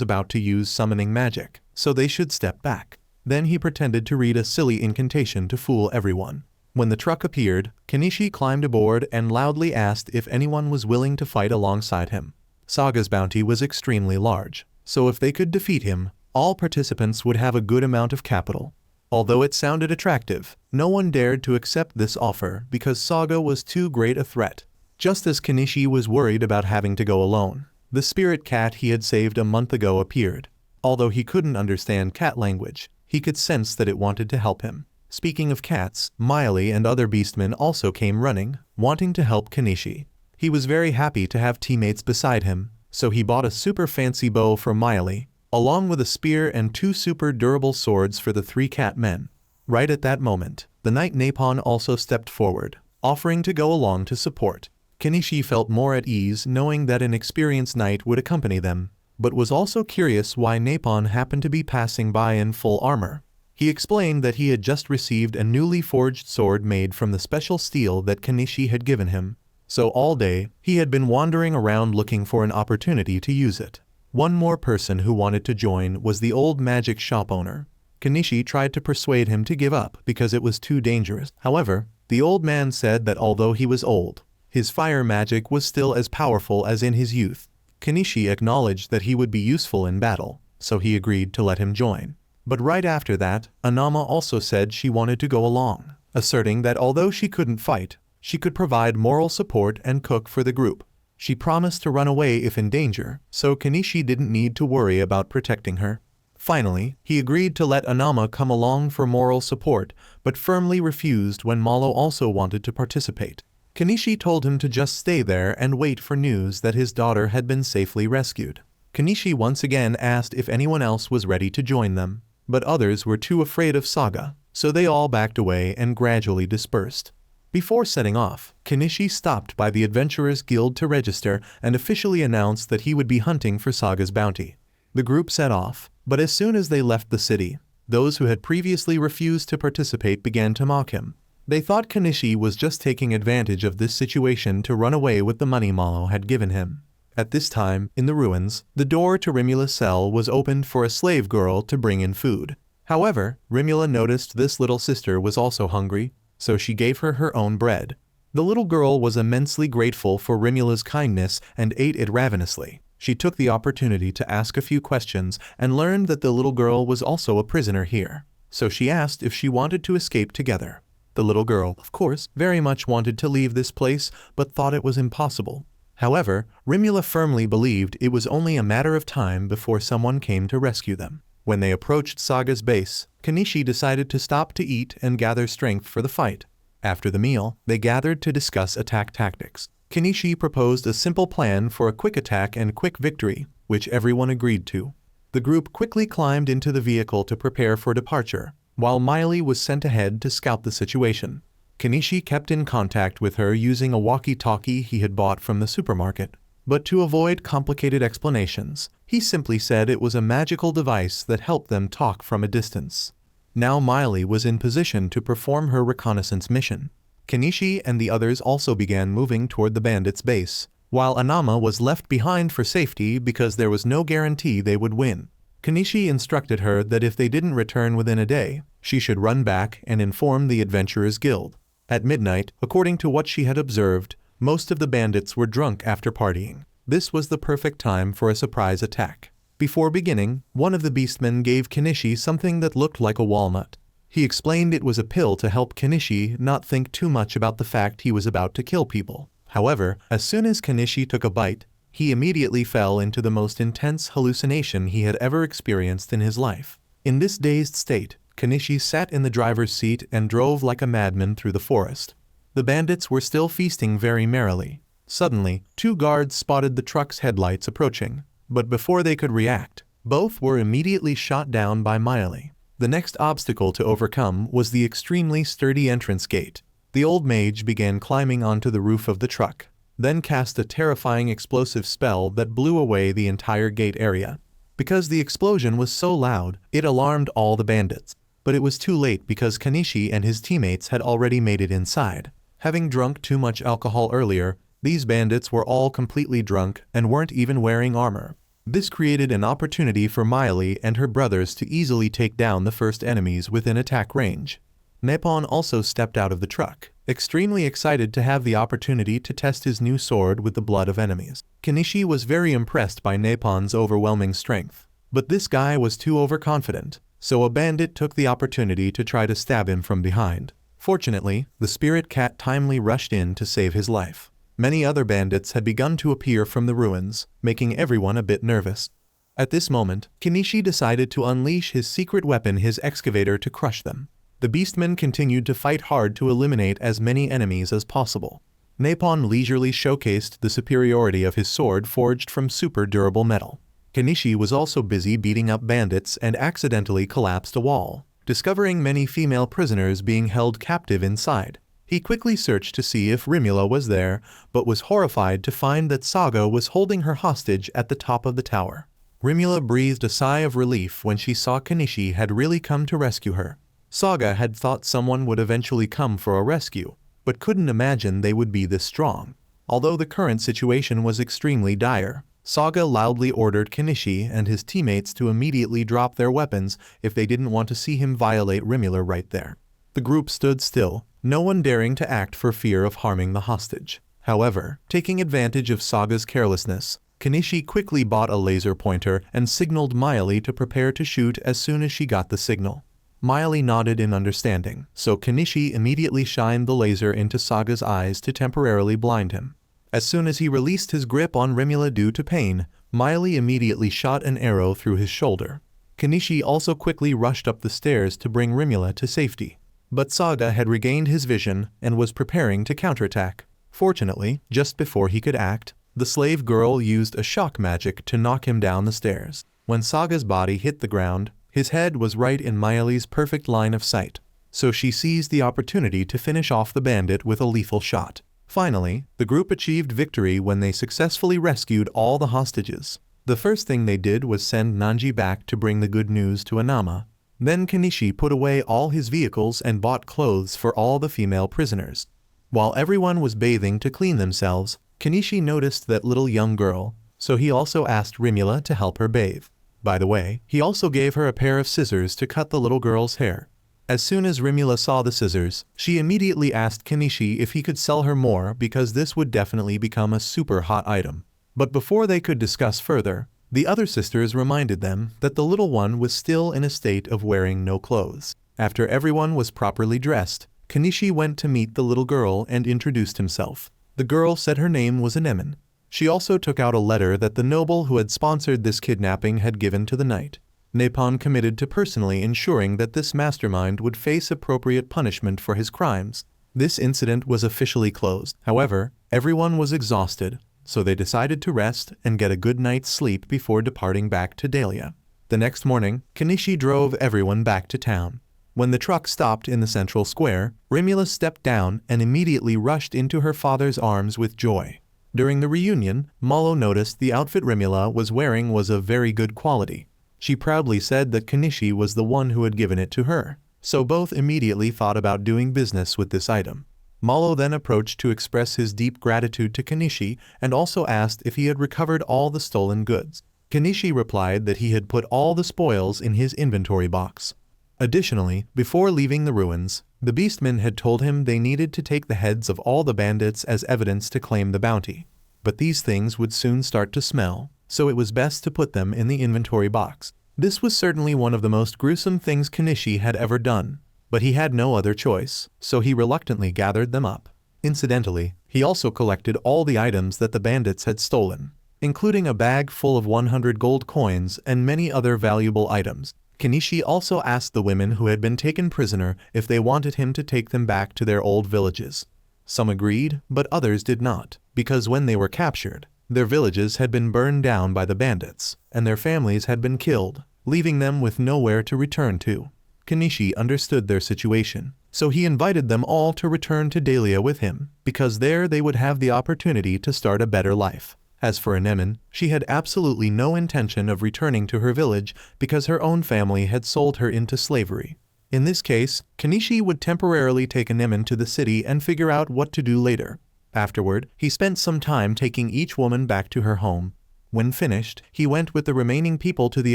A: about to use summoning magic, so they should step back. Then he pretended to read a silly incantation to fool everyone. When the truck appeared, Kenichi climbed aboard and loudly asked if anyone was willing to fight alongside him. Saga's bounty was extremely large, so if they could defeat him, all participants would have a good amount of capital. Although it sounded attractive, no one dared to accept this offer because Saga was too great a threat. Just as Kenichi was worried about having to go alone, the spirit cat he had saved a month ago appeared. Although he couldn't understand cat language, he could sense that it wanted to help him. Speaking of cats, Miley and other beastmen also came running, wanting to help Kenichi. He was very happy to have teammates beside him, so he bought a super fancy bow for Miley, along with a spear and 2 super durable swords for the 3 cat men. Right at that moment, the knight Napon also stepped forward, offering to go along to support. Kenichi felt more at ease knowing that an experienced knight would accompany them, but was also curious why Napon happened to be passing by in full armor. He explained that he had just received a newly forged sword made from the special steel that Kenichi had given him, so all day he had been wandering around looking for an opportunity to use it. One more person who wanted to join was the old magic shop owner. Kenichi tried to persuade him to give up because it was too dangerous. However, the old man said that although he was old, his fire magic was still as powerful as in his youth. Kenichi acknowledged that he would be useful in battle, so he agreed to let him join. But right after that, Anama also said she wanted to go along, asserting that although she couldn't fight, she could provide moral support and cook for the group. She promised to run away if in danger, so Kenichi didn't need to worry about protecting her. Finally, he agreed to let Anama come along for moral support, but firmly refused when Malo also wanted to participate. Kenichi told him to just stay there and wait for news that his daughter had been safely rescued. Kenichi once again asked if anyone else was ready to join them, but others were too afraid of Saga, so they all backed away and gradually dispersed. Before setting off, Kenichi stopped by the Adventurers Guild to register and officially announced that he would be hunting for Saga's bounty. The group set off, but as soon as they left the city, those who had previously refused to participate began to mock him. They thought Kenichi was just taking advantage of this situation to run away with the money Malo had given him. At this time, in the ruins, the door to Rimula's cell was opened for a slave girl to bring in food. However, Rimula noticed this little sister was also hungry, so she gave her her own bread. The little girl was immensely grateful for Rimula's kindness and ate it ravenously. She took the opportunity to ask a few questions and learned that the little girl was also a prisoner here, so she asked if she wanted to escape together. The little girl, of course, very much wanted to leave this place, but thought it was impossible. However, Rimula firmly believed it was only a matter of time before someone came to rescue them. When they approached Saga's base, Kenichi decided to stop to eat and gather strength for the fight. After the meal, they gathered to discuss attack tactics. Kenichi proposed a simple plan for a quick attack and quick victory, which everyone agreed to. The group quickly climbed into the vehicle to prepare for departure, while Miley was sent ahead to scout the situation. Kenichi kept in contact with her using a walkie-talkie he had bought from the supermarket. But to avoid complicated explanations, he simply said it was a magical device that helped them talk from a distance. Now Miley was in position to perform her reconnaissance mission. Kenichi and the others also began moving toward the bandits' base, while Anama was left behind for safety because there was no guarantee they would win. Kenichi instructed her that if they didn't return within a day, she should run back and inform the Adventurers Guild. At midnight, according to what she had observed, most of the bandits were drunk after partying. This was the perfect time for a surprise attack. Before beginning, one of the beastmen gave Kenichi something that looked like a walnut. He explained it was a pill to help Kenichi not think too much about the fact he was about to kill people. However, as soon as Kenichi took a bite, he immediately fell into the most intense hallucination he had ever experienced in his life. In this dazed state, Kenichi sat in the driver's seat and drove like a madman through the forest. The bandits were still feasting very merrily. Suddenly, 2 guards spotted the truck's headlights approaching, but before they could react, both were immediately shot down by Miley. The next obstacle to overcome was the extremely sturdy entrance gate. The old mage began climbing onto the roof of the truck, then cast a terrifying explosive spell that blew away the entire gate area. Because the explosion was so loud, it alarmed all the bandits. But it was too late because Kenichi and his teammates had already made it inside. Having drunk too much alcohol earlier, these bandits were all completely drunk and weren't even wearing armor. This created an opportunity for Miley and her brothers to easily take down the first enemies within attack range. Nepon also stepped out of the truck, extremely excited to have the opportunity to test his new sword with the blood of enemies. Kenichi was very impressed by Nepon's overwhelming strength, but this guy was too overconfident, so a bandit took the opportunity to try to stab him from behind. Fortunately, the spirit cat timely rushed in to save his life. Many other bandits had begun to appear from the ruins, making everyone a bit nervous. At this moment, Kenichi decided to unleash his secret weapon, his excavator, to crush them. The beastmen continued to fight hard to eliminate as many enemies as possible. Nepon leisurely showcased the superiority of his sword forged from super durable metal. Kenichi was also busy beating up bandits and accidentally collapsed a wall, discovering many female prisoners being held captive inside. He quickly searched to see if Rimula was there, but was horrified to find that Saga was holding her hostage at the top of the tower. Rimula breathed a sigh of relief when she saw Kenichi had really come to rescue her. Saga had thought someone would eventually come for a rescue, but couldn't imagine they would be this strong. Although the current situation was extremely dire, Saga loudly ordered Kenichi and his teammates to immediately drop their weapons if they didn't want to see him violate Rimula right there. The group stood still, no one daring to act for fear of harming the hostage. However, taking advantage of Saga's carelessness, Kenichi quickly bought a laser pointer and signaled Miley to prepare to shoot as soon as she got the signal. Miley nodded in understanding, so Kenichi immediately shined the laser into Saga's eyes to temporarily blind him. As soon as he released his grip on Rimula due to pain, Miley immediately shot an arrow through his shoulder. Kenichi also quickly rushed up the stairs to bring Rimula to safety. But Saga had regained his vision and was preparing to counterattack. Fortunately, just before he could act, the slave girl used a shock magic to knock him down the stairs. When Saga's body hit the ground, his head was right in Miley's perfect line of sight, so she seized the opportunity to finish off the bandit with a lethal shot. Finally, the group achieved victory when they successfully rescued all the hostages. The first thing they did was send Nanji back to bring the good news to Anama. Then Kenichi put away all his vehicles and bought clothes for all the female prisoners. While everyone was bathing to clean themselves, Kenichi noticed that little young girl, so he also asked Rimula to help her bathe. By the way, he also gave her a pair of scissors to cut the little girl's hair. As soon as Rimula saw the scissors, she immediately asked Kenichi if he could sell her more because this would definitely become a super hot item. But before they could discuss further, the other sisters reminded them that the little one was still in a state of wearing no clothes. After everyone was properly dressed, Kenichi went to meet the little girl and introduced himself. The girl said her name was Anemone. She also took out a letter that the noble who had sponsored this kidnapping had given to the knight. Nepon committed to personally ensuring that this mastermind would face appropriate punishment for his crimes. This incident was officially closed. However, everyone was exhausted, so they decided to rest and get a good night's sleep before departing back to Dahlia. The next morning, Kenichi drove everyone back to town. When the truck stopped in the central square, Rimula stepped down and immediately rushed into her father's arms with joy. During the reunion, Malo noticed the outfit Rimula was wearing was of very good quality. She proudly said that Kenichi was the one who had given it to her, so both immediately thought about doing business with this item. Malo then approached to express his deep gratitude to Kenichi and also asked if he had recovered all the stolen goods. Kenichi replied that he had put all the spoils in his inventory box. Additionally, before leaving the ruins, the beastmen had told him they needed to take the heads of all the bandits as evidence to claim the bounty. But these things would soon start to smell, so it was best to put them in the inventory box. This was certainly one of the most gruesome things Kenichi had ever done, but he had no other choice, so he reluctantly gathered them up. Incidentally, he also collected all the items that the bandits had stolen, including a bag full of 100 gold coins and many other valuable items. Kenichi also asked the women who had been taken prisoner if they wanted him to take them back to their old villages. Some agreed, but others did not, because when they were captured, their villages had been burned down by the bandits, and their families had been killed, leaving them with nowhere to return to. Kenichi understood their situation, so he invited them all to return to Dahlia with him, because there they would have the opportunity to start a better life. As for Anemone, she had absolutely no intention of returning to her village because her own family had sold her into slavery. In this case, Kenichi would temporarily take Anemone to the city and figure out what to do later. Afterward, he spent some time taking each woman back to her home. When finished, he went with the remaining people to the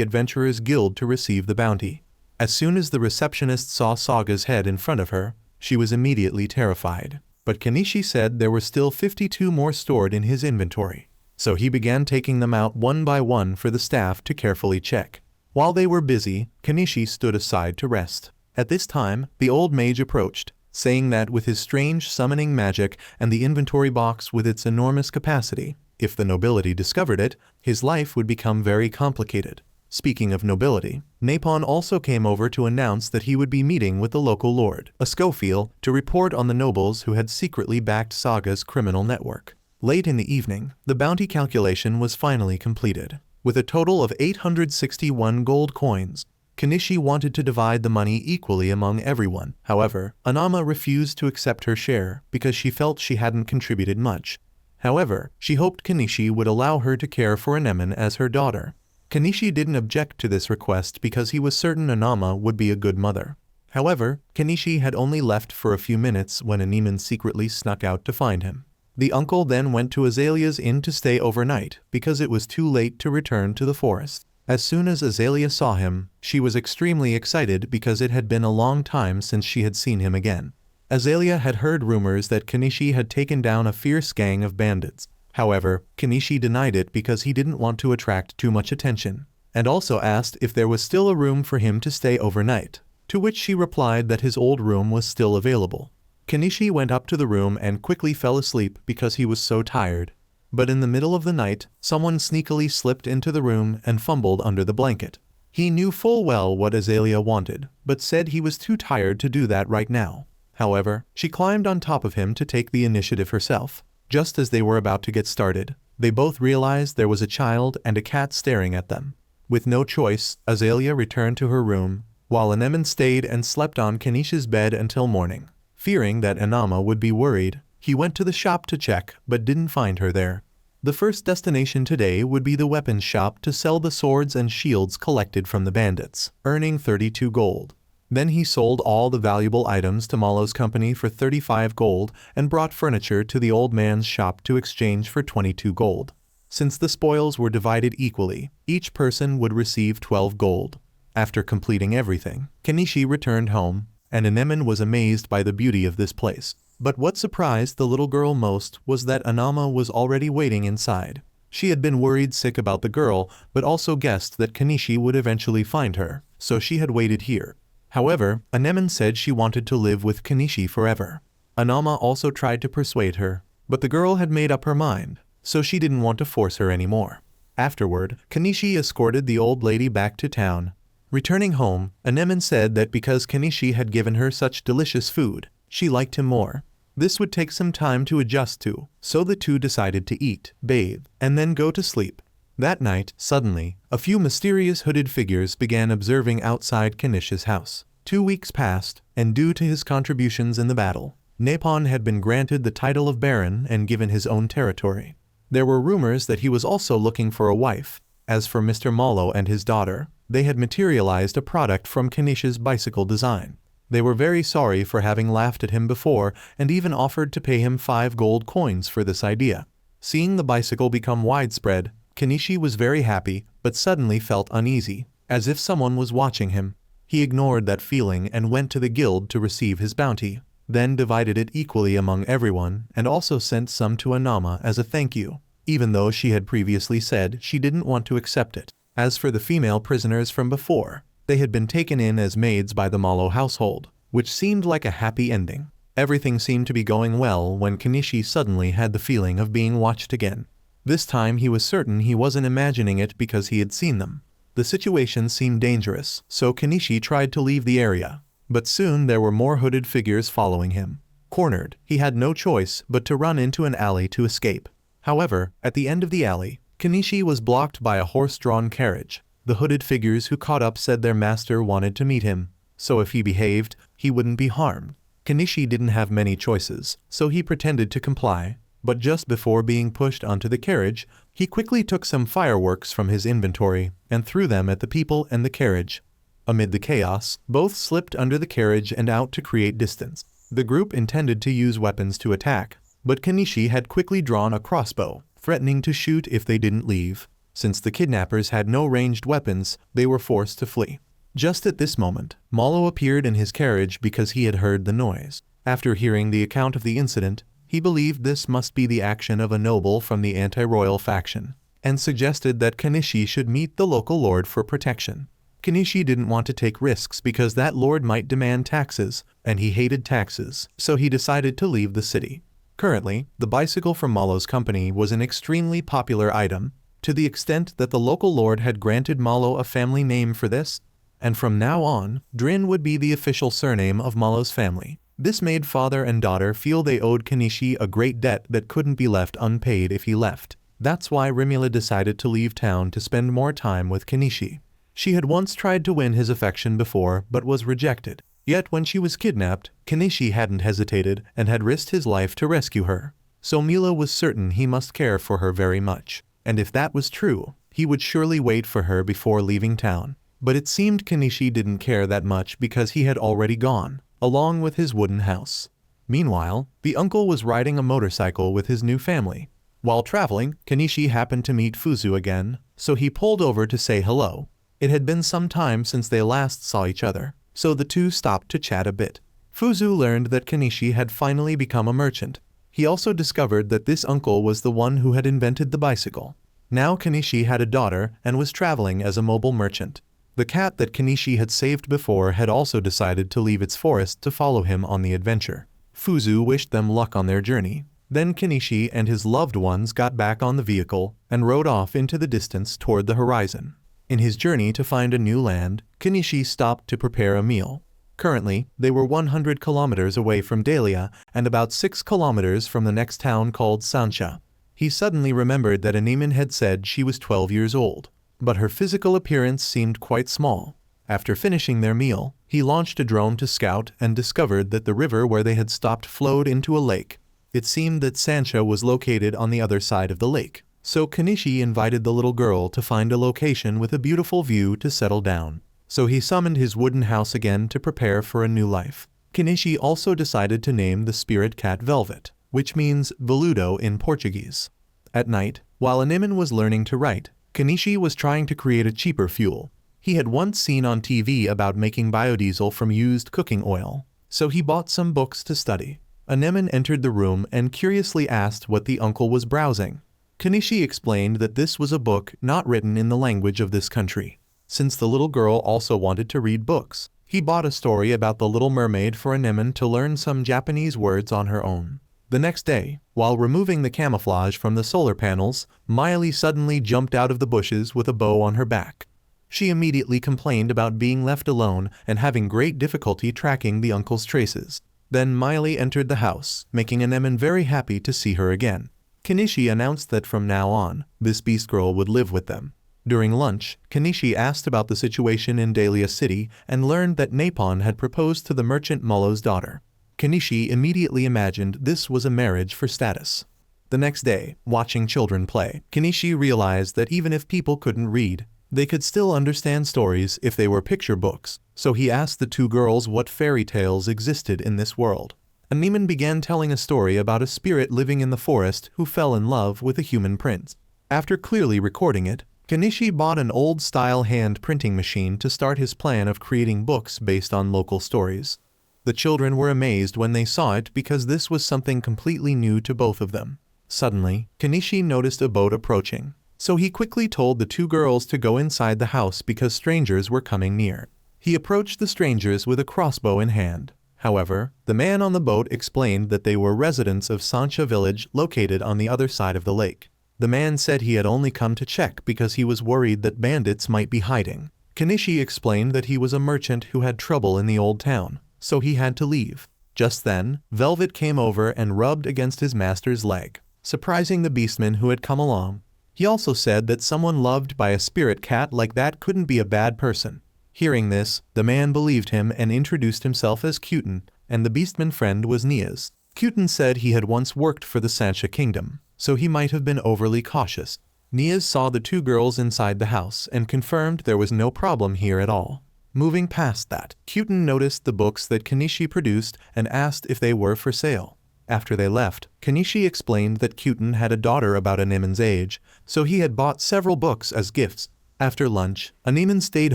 A: Adventurers Guild to receive the bounty. As soon as the receptionist saw Saga's head in front of her, she was immediately terrified. But Kenichi said there were still 52 more stored in his inventory. So he began taking them out one by one for the staff to carefully check. While they were busy, Kenichi stood aside to rest. At this time, the old mage approached, saying that with his strange summoning magic and the inventory box with its enormous capacity, if the nobility discovered it, his life would become very complicated. Speaking of nobility, Napon also came over to announce that he would be meeting with the local lord, a Schofield, to report on the nobles who had secretly backed Saga's criminal network. Late in the evening, the bounty calculation was finally completed. With a total of 861 gold coins, Kenichi wanted to divide the money equally among everyone. However, Anama refused to accept her share because she felt she hadn't contributed much. However, she hoped Kenichi would allow her to care for Anemone as her daughter. Kenichi didn't object to this request because he was certain Anama would be a good mother. However, Kenichi had only left for a few minutes when Anemone secretly snuck out to find him. The uncle then went to Azalea's inn to stay overnight because it was too late to return to the forest. As soon as Azalea saw him, she was extremely excited because it had been a long time since she had seen him again. Azalea had heard rumors that Kenichi had taken down a fierce gang of bandits. However, Kenichi denied it because he didn't want to attract too much attention, and also asked if there was still a room for him to stay overnight, to which she replied that his old room was still available. Kenichi went up to the room and quickly fell asleep because he was so tired. But in the middle of the night, someone sneakily slipped into the room and fumbled under the blanket. He knew full well what Azalea wanted, but said he was too tired to do that right now. However, she climbed on top of him to take the initiative herself. Just as they were about to get started, they both realized there was a child and a cat staring at them. With no choice, Azalea returned to her room, while Anemone stayed and slept on Kenichi's bed until morning. Fearing that Anama would be worried, he went to the shop to check but didn't find her there. The first destination today would be the weapons shop to sell the swords and shields collected from the bandits, earning 32 gold. Then he sold all the valuable items to Malo's company for 35 gold and brought furniture to the old man's shop to exchange for 22 gold. Since the spoils were divided equally, each person would receive 12 gold. After completing everything, Kenichi returned home, and Anemone was amazed by the beauty of this place. But what surprised the little girl most was that Anama was already waiting inside. She had been worried sick about the girl, but also guessed that Kenichi would eventually find her, so she had waited here. However, Anemone said she wanted to live with Kenichi forever. Anama also tried to persuade her, but the girl had made up her mind, so she didn't want to force her anymore. Afterward, Kenichi escorted the old lady back to town. Returning home, Anemone said that because Kenichi had given her such delicious food, she liked him more. This would take some time to adjust to, so the two decided to eat, bathe, and then go to sleep. That night, suddenly, a few mysterious hooded figures began observing outside Kenichi's house. 2 weeks passed, and due to his contributions in the battle, Napon had been granted the title of Baron and given his own territory. There were rumors that he was also looking for a wife. As for Mr. Malo and his daughter, they had materialized a product from Kenichi's bicycle design. They were very sorry for having laughed at him before and even offered to pay him 5 gold coins for this idea. Seeing the bicycle become widespread, Kenichi was very happy but suddenly felt uneasy, as if someone was watching him. He ignored that feeling and went to the guild to receive his bounty, then divided it equally among everyone and also sent some to Anama as a thank you, even though she had previously said she didn't want to accept it. As for the female prisoners from before, they had been taken in as maids by the Malo household, which seemed like a happy ending. Everything seemed to be going well when Kenichi suddenly had the feeling of being watched again. This time he was certain he wasn't imagining it because he had seen them. The situation seemed dangerous, so Kenichi tried to leave the area, but soon there were more hooded figures following him. Cornered, he had no choice but to run into an alley to escape. However, at the end of the alley, Kenichi was blocked by a horse-drawn carriage. The hooded figures who caught up said their master wanted to meet him, so if he behaved, he wouldn't be harmed. Kenichi didn't have many choices, so he pretended to comply, but just before being pushed onto the carriage, he quickly took some fireworks from his inventory and threw them at the people and the carriage. Amid the chaos, both slipped under the carriage and out to create distance. The group intended to use weapons to attack, but Kenichi had quickly drawn a crossbow, threatening to shoot if they didn't leave. Since the kidnappers had no ranged weapons, they were forced to flee. Just at this moment, Malo appeared in his carriage because he had heard the noise. After hearing the account of the incident, he believed this must be the action of a noble from the anti-royal faction, and suggested that Kenichi should meet the local lord for protection. Kenichi didn't want to take risks because that lord might demand taxes, and he hated taxes, so he decided to leave the city. Currently, the bicycle from Malo's company was an extremely popular item, to the extent that the local lord had granted Malo a family name for this, and from now on, Drin would be the official surname of Malo's family. This made father and daughter feel they owed Kenichi a great debt that couldn't be left unpaid if he left. That's why Rimula decided to leave town to spend more time with Kenichi. She had once tried to win his affection before but was rejected. Yet when she was kidnapped, Kenichi hadn't hesitated and had risked his life to rescue her. So Mila was certain he must care for her very much. And if that was true, he would surely wait for her before leaving town. But it seemed Kenichi didn't care that much because he had already gone, along with his wooden house. Meanwhile, the uncle was riding a motorcycle with his new family. While traveling, Kenichi happened to meet Fuzu again, so he pulled over to say hello. It had been some time since they last saw each other, so the two stopped to chat a bit. Fuzu learned that Kenichi had finally become a merchant. He also discovered that this uncle was the one who had invented the bicycle. Now Kenichi had a daughter and was traveling as a mobile merchant. The cat that Kenichi had saved before had also decided to leave its forest to follow him on the adventure. Fuzu wished them luck on their journey. Then Kenichi and his loved ones got back on the vehicle and rode off into the distance toward the horizon. In his journey to find a new land, Kenichi stopped to prepare a meal. Currently, they were 100 kilometers away from Dahlia and about 6 kilometers from the next town called Sancha. He suddenly remembered that Animan had said she was 12 years old, but her physical appearance seemed quite small. After finishing their meal, he launched a drone to scout and discovered that the river where they had stopped flowed into a lake. It seemed that Sancha was located on the other side of the lake. So Kenichi invited the little girl to find a location with a beautiful view to settle down. So he summoned his wooden house again to prepare for a new life. Kenichi also decided to name the spirit cat Velvet, which means veludo in Portuguese. At night, while Animan was learning to write, Kenichi was trying to create a cheaper fuel. He had once seen on TV about making biodiesel from used cooking oil, so he bought some books to study. Animan entered the room and curiously asked what the uncle was browsing. Kenichi explained that this was a book not written in the language of this country. Since the little girl also wanted to read books, he bought a story about the Little Mermaid for Animan to learn some Japanese words on her own. The next day, while removing the camouflage from the solar panels, Miley suddenly jumped out of the bushes with a bow on her back. She immediately complained about being left alone and having great difficulty tracking the uncle's traces. Then Miley entered the house, making Animan very happy to see her again. Kenichi announced that from now on, this beast girl would live with them. During lunch, Kenichi asked about the situation in Dahlia City and learned that Napon had proposed to the merchant Molo's daughter. Kenichi immediately imagined this was a marriage for status. The next day, watching children play, Kenichi realized that even if people couldn't read, they could still understand stories if they were picture books, so he asked the two girls what fairy tales existed in this world. Animan began telling a story about a spirit living in the forest who fell in love with a human prince. After clearly recording it, Kenichi bought an old-style hand printing machine to start his plan of creating books based on local stories. The children were amazed when they saw it because this was something completely new to both of them. Suddenly, Kenichi noticed a boat approaching, so he quickly told the two girls to go inside the house because strangers were coming near. He approached the strangers with a crossbow in hand. However, the man on the boat explained that they were residents of Sancha village located on the other side of the lake. The man said he had only come to check because he was worried that bandits might be hiding. Kenichi explained that he was a merchant who had trouble in the old town, so he had to leave. Just then, Velvet came over and rubbed against his master's leg, surprising the beastman who had come along. He also said that someone loved by a spirit cat like that couldn't be a bad person. Hearing this, the man believed him and introduced himself as Kyuten, and the beastman friend was Niaz. Kyuten said he had once worked for the Sancha kingdom, so he might have been overly cautious. Niaz saw the two girls inside the house and confirmed there was no problem here at all. Moving past that, Kyuten noticed the books that Kenichi produced and asked if they were for sale. After they left, Kenichi explained that Kyuten had a daughter about Animen's age, so he had bought several books as gifts. After lunch, Animen stayed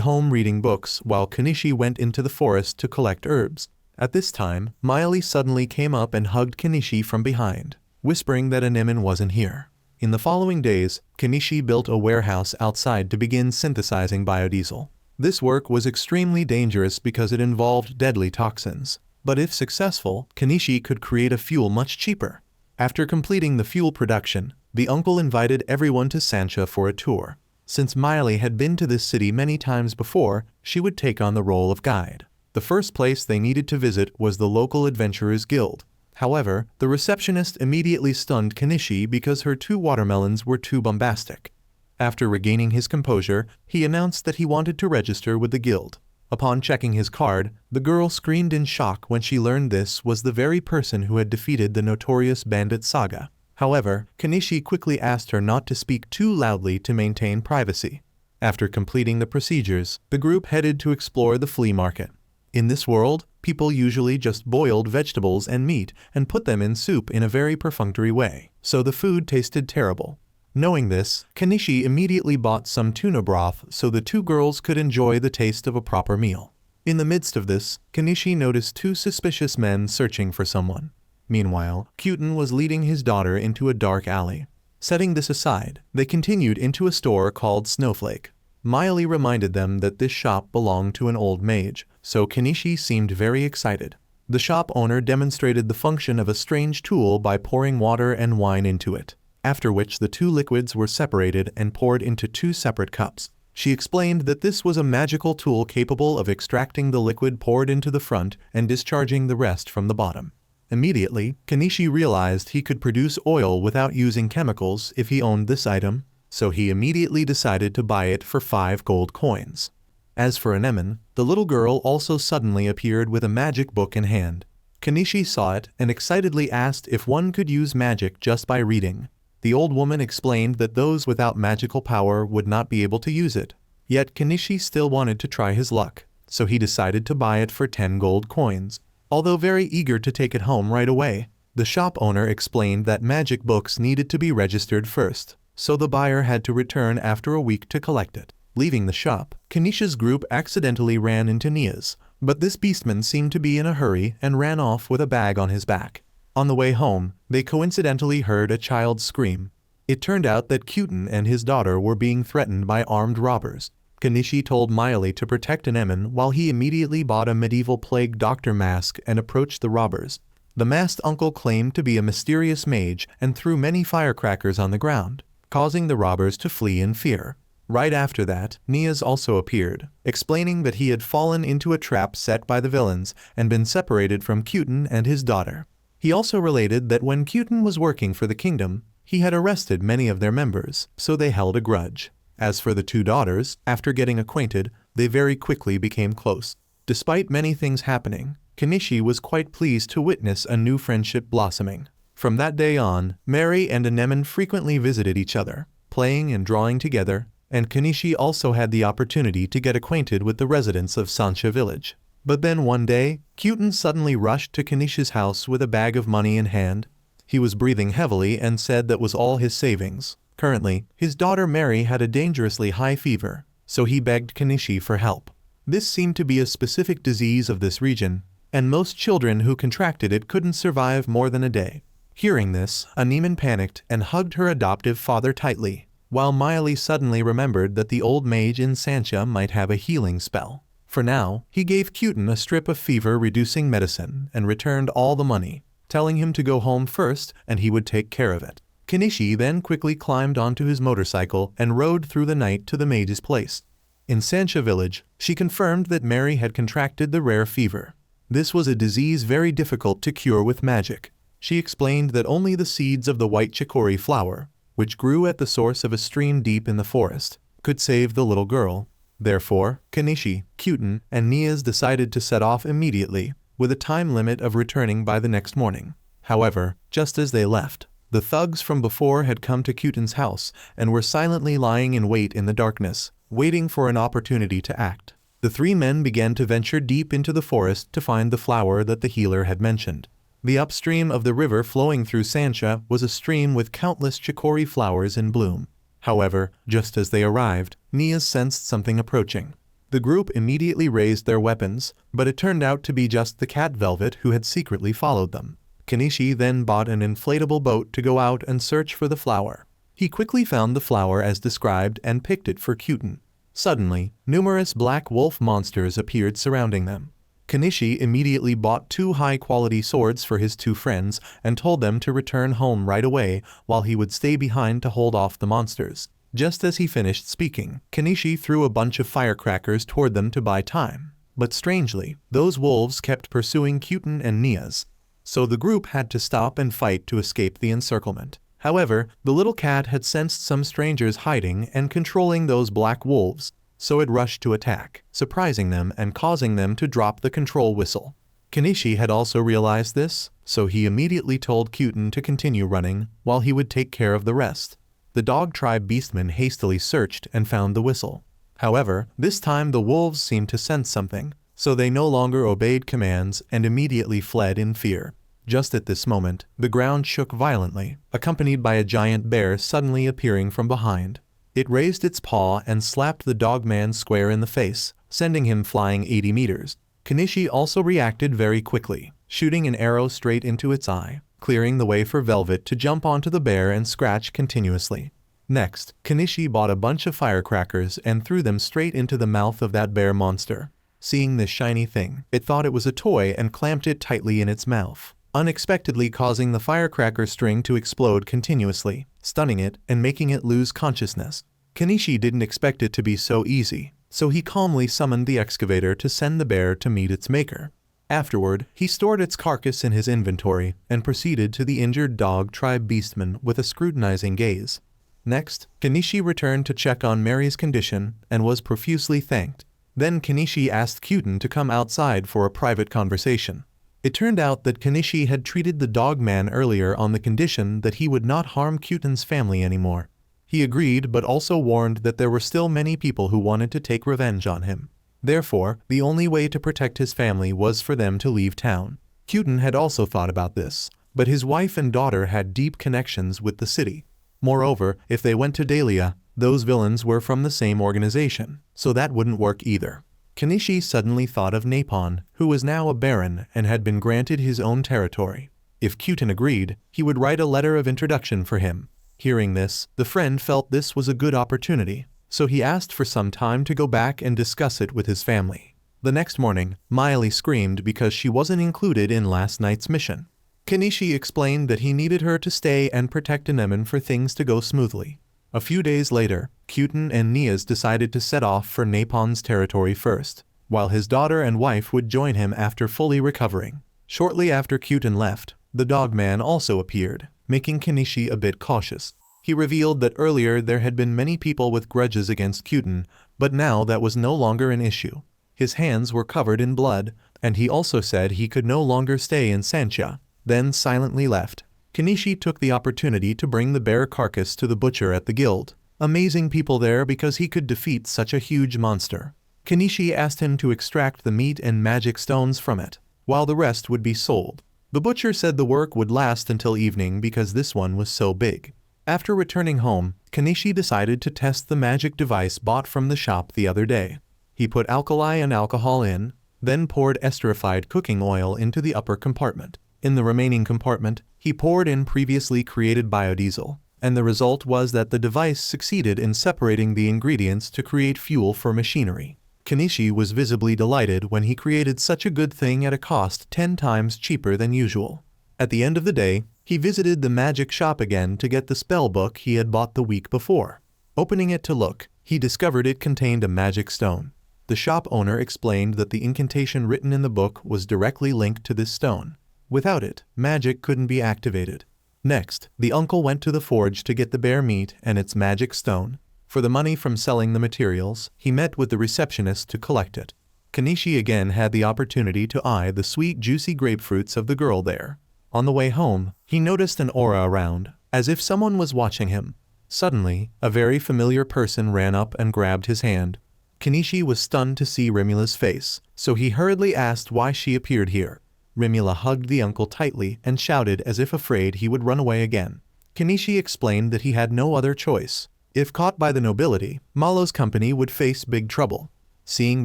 A: home reading books while Kenichi went into the forest to collect herbs. At this time, Miley suddenly came up and hugged Kenichi from behind, whispering that Animen wasn't here. In the following days, Kenichi built a warehouse outside to begin synthesizing biodiesel. This work was extremely dangerous because it involved deadly toxins. But if successful, Kenichi could create a fuel much cheaper. After completing the fuel production, the uncle invited everyone to Sancha for a tour. Since Miley had been to this city many times before, she would take on the role of guide. The first place they needed to visit was the local adventurers guild. However, the receptionist immediately stunned Kenichi because her 2 watermelons were too bombastic. After regaining his composure, he announced that he wanted to register with the guild. Upon checking his card, the girl screamed in shock when she learned this was the very person who had defeated the notorious bandit Saga. However, Kenichi quickly asked her not to speak too loudly to maintain privacy. After completing the procedures, the group headed to explore the flea market. In this world, people usually just boiled vegetables and meat and put them in soup in a very perfunctory way, so the food tasted terrible. Knowing this, Kenichi immediately bought some tuna broth so the 2 girls could enjoy the taste of a proper meal. In the midst of this, Kenichi noticed 2 suspicious men searching for someone. Meanwhile, Kyuten was leading his daughter into a dark alley. Setting this aside, they continued into a store called Snowflake. Miley reminded them that this shop belonged to an old mage, so Kenichi seemed very excited. The shop owner demonstrated the function of a strange tool by pouring water and wine into it, after which the 2 liquids were separated and poured into 2 separate cups. She explained that this was a magical tool capable of extracting the liquid poured into the front and discharging the rest from the bottom. Immediately, Kenichi realized he could produce oil without using chemicals if he owned this item, so he immediately decided to buy it for 5 gold coins. As for Anemone, the little girl also suddenly appeared with a magic book in hand. Kenichi saw it and excitedly asked if one could use magic just by reading. The old woman explained that those without magical power would not be able to use it. Yet Kenichi still wanted to try his luck, so he decided to buy it for 10 gold coins. Although very eager to take it home right away, the shop owner explained that magic books needed to be registered first, so the buyer had to return after a week to collect it. Leaving the shop, Kenichi's group accidentally ran into Nia's, but this beastman seemed to be in a hurry and ran off with a bag on his back. On the way home, they coincidentally heard a child scream. It turned out that Kyuten and his daughter were being threatened by armed robbers. Kenichi told Miley to protect Anemone while he immediately bought a medieval plague doctor mask and approached the robbers. The masked uncle claimed to be a mysterious mage and threw many firecrackers on the ground, causing the robbers to flee in fear. Right after that, Nias also appeared, explaining that he had fallen into a trap set by the villains and been separated from Kyuten and his daughter. He also related that when Kyuten was working for the kingdom, he had arrested many of their members, so they held a grudge. As for the 2 daughters, after getting acquainted, they very quickly became close. Despite many things happening, Kenichi was quite pleased to witness a new friendship blossoming. From that day on, Mary and Anemone frequently visited each other, playing and drawing together, and Kenichi also had the opportunity to get acquainted with the residents of Sancha village. But then one day, Kyuten suddenly rushed to Kenichi's house with a bag of money in hand. He was breathing heavily and said that was all his savings. Currently, his daughter Mary had a dangerously high fever, so he begged Kenichi for help. This seemed to be a specific disease of this region, and most children who contracted it couldn't survive more than a day. Hearing this, Anemone panicked and hugged her adoptive father tightly, while Miley suddenly remembered that the old mage in Sancha might have a healing spell. For now, he gave Kyuten a strip of fever-reducing medicine and returned all the money, telling him to go home first and he would take care of it. Kenichi then quickly climbed onto his motorcycle and rode through the night to the mage's place. In Sancha village, she confirmed that Mary had contracted the rare fever. This was a disease very difficult to cure with magic. She explained that only the seeds of the white chicory flower, which grew at the source of a stream deep in the forest, could save the little girl. Therefore, Kenichi, Kyuten, and Nias decided to set off immediately, with a time limit of returning by the next morning. However, just as they left, the thugs from before had come to Kyuten's house and were silently lying in wait in the darkness, waiting for an opportunity to act. The three men began to venture deep into the forest to find the flower that the healer had mentioned. The upstream of the river flowing through Sancha was a stream with countless chicory flowers in bloom. However, just as they arrived, Nia sensed something approaching. The group immediately raised their weapons, but it turned out to be just the cat Velvet who had secretly followed them. Kenichi then bought an inflatable boat to go out and search for the flower. He quickly found the flower as described and picked it for Kyuten. Suddenly, numerous black wolf monsters appeared surrounding them. Kenichi immediately bought 2 high-quality swords for his 2 friends and told them to return home right away while he would stay behind to hold off the monsters. Just as he finished speaking, Kenichi threw a bunch of firecrackers toward them to buy time. But strangely, those wolves kept pursuing Kyuten and Nia's. So the group had to stop and fight to escape the encirclement. However, the little cat had sensed some strangers hiding and controlling those black wolves, so it rushed to attack, surprising them and causing them to drop the control whistle. Kenichi had also realized this, so he immediately told Kyuten to continue running while he would take care of the rest. The dog tribe beastmen hastily searched and found the whistle. However, this time the wolves seemed to sense something, so they no longer obeyed commands and immediately fled in fear. Just at this moment, the ground shook violently, accompanied by a giant bear suddenly appearing from behind. It raised its paw and slapped the dogman square in the face, sending him flying 80 meters. Kenichi also reacted very quickly, shooting an arrow straight into its eye, clearing the way for Velvet to jump onto the bear and scratch continuously. Next, Kenichi bought a bunch of firecrackers and threw them straight into the mouth of that bear monster. Seeing this shiny thing, it thought it was a toy and clamped it tightly in its mouth, unexpectedly causing the firecracker string to explode continuously, stunning it and making it lose consciousness. Kenichi didn't expect it to be so easy, so he calmly summoned the excavator to send the bear to meet its maker. Afterward, he stored its carcass in his inventory and proceeded to the injured dog tribe beastman with a scrutinizing gaze. Next, Kenichi returned to check on Mary's condition and was profusely thanked. Then Kenichi asked Kyuten to come outside for a private conversation. It turned out that Kenichi had treated the dogman earlier on the condition that he would not harm Kyuten's family anymore. He agreed but also warned that there were still many people who wanted to take revenge on him. Therefore, the only way to protect his family was for them to leave town. Kyuten had also thought about this, but his wife and daughter had deep connections with the city. Moreover, if they went to Dahlia, those villains were from the same organization, so that wouldn't work either. Kenichi suddenly thought of Napon, who was now a baron and had been granted his own territory. If Kyuten agreed, he would write a letter of introduction for him. Hearing this, the friend felt this was a good opportunity, so he asked for some time to go back and discuss it with his family. The next morning, Miley screamed because she wasn't included in last night's mission. Kenichi explained that he needed her to stay and protect Anemone for things to go smoothly. A few days later, Kyuten and Nias decided to set off for Napon's territory first, while his daughter and wife would join him after fully recovering. Shortly after Kyuten left, the dogman also appeared, making Kenichi a bit cautious. He revealed that earlier there had been many people with grudges against Kyuten, but now that was no longer an issue. His hands were covered in blood, and he also said he could no longer stay in Sancha, then silently left. Kenichi took the opportunity to bring the bear carcass to the butcher at the guild, amazing people there because he could defeat such a huge monster. Kenichi asked him to extract the meat and magic stones from it, while the rest would be sold. The butcher said the work would last until evening because this one was so big. After returning home, Kenichi decided to test the magic device bought from the shop the other day. He put alkali and alcohol in, then poured esterified cooking oil into the upper compartment. In the remaining compartment, he poured in previously created biodiesel, and the result was that the device succeeded in separating the ingredients to create fuel for machinery. Kenichi was visibly delighted when he created such a good thing at a cost 10 times cheaper than usual. At the end of the day, he visited the magic shop again to get the spell book he had bought the week before. Opening it to look, he discovered it contained a magic stone. The shop owner explained that the incantation written in the book was directly linked to this stone. Without it, magic couldn't be activated. Next, the uncle went to the forge to get the bear meat and its magic stone. For the money from selling the materials, he met with the receptionist to collect it. Kenichi again had the opportunity to eye the sweet juicy grapefruits of the girl there. On the way home, he noticed an aura around, as if someone was watching him. Suddenly, a very familiar person ran up and grabbed his hand. Kenichi was stunned to see Rimula's face, so he hurriedly asked why she appeared here. Rimula hugged the uncle tightly and shouted as if afraid he would run away again. Kenichi explained that he had no other choice. If caught by the nobility, Malo's company would face big trouble. Seeing